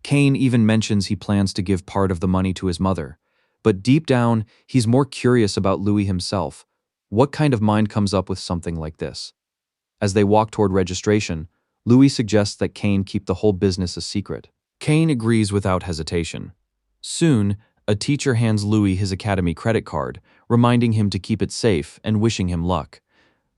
Kane even mentions he plans to give part of the money to his mother. But deep down, he's more curious about Louis himself. What kind of mind comes up with something like this? As they walk toward registration, Louis suggests that Kane keep the whole business a secret. Kane agrees without hesitation. Soon, a teacher hands Louis his academy credit card, reminding him to keep it safe and wishing him luck.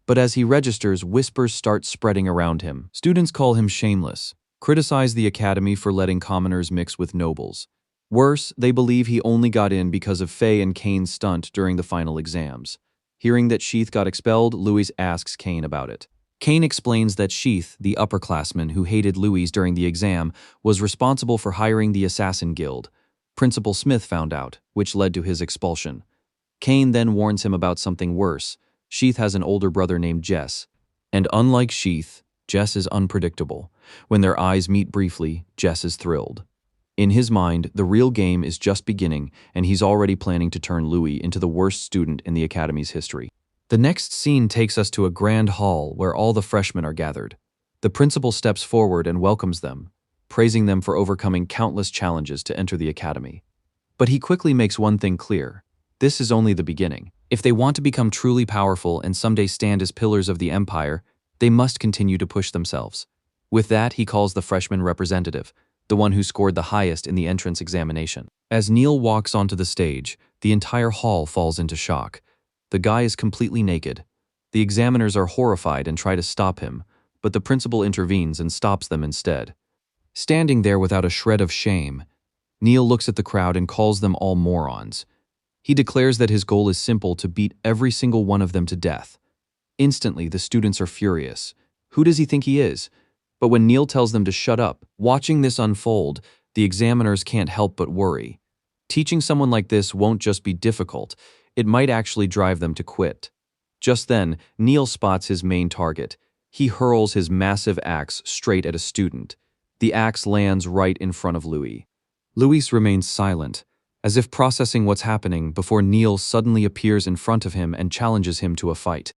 But as he registers, whispers start spreading around him. Students call him shameless, criticize the academy for letting commoners mix with nobles. Worse, they believe he only got in because of Faye and Kane's stunt during the final exams. Hearing that Sheath got expelled, Louis asks Kane about it. Kane explains that Sheath, the upperclassman who hated Louis during the exam, was responsible for hiring the Assassin Guild. Principal Smith found out, which led to his expulsion. Kane then warns him about something worse. Sheath has an older brother named Jess. And unlike Sheath, Jess is unpredictable. When their eyes meet briefly, Jess is thrilled. In his mind, the real game is just beginning, and he's already planning to turn Louis into the worst student in the academy's history. The next scene takes us to a grand hall where all the freshmen are gathered. The principal steps forward and welcomes them, praising them for overcoming countless challenges to enter the academy. But he quickly makes one thing clear. This is only the beginning. If they want to become truly powerful and someday stand as pillars of the empire, they must continue to push themselves. With that, he calls the freshman representative, the one who scored the highest in the entrance examination. As Neil walks onto the stage, the entire hall falls into shock. The guy is completely naked. The examiners are horrified and try to stop him, but the principal intervenes and stops them instead. Standing there without a shred of shame, Neil looks at the crowd and calls them all morons. He declares that his goal is simple: to beat every single one of them to death. Instantly, the students are furious. Who does he think he is? But when Neil tells them to shut up, watching this unfold, the examiners can't help but worry. Teaching someone like this won't just be difficult, it might actually drive them to quit. Just then, Neil spots his main target. He hurls his massive axe straight at a student. The axe lands right in front of Louis. Louis remains silent, as if processing what's happening, before Neil suddenly appears in front of him and challenges him to a fight.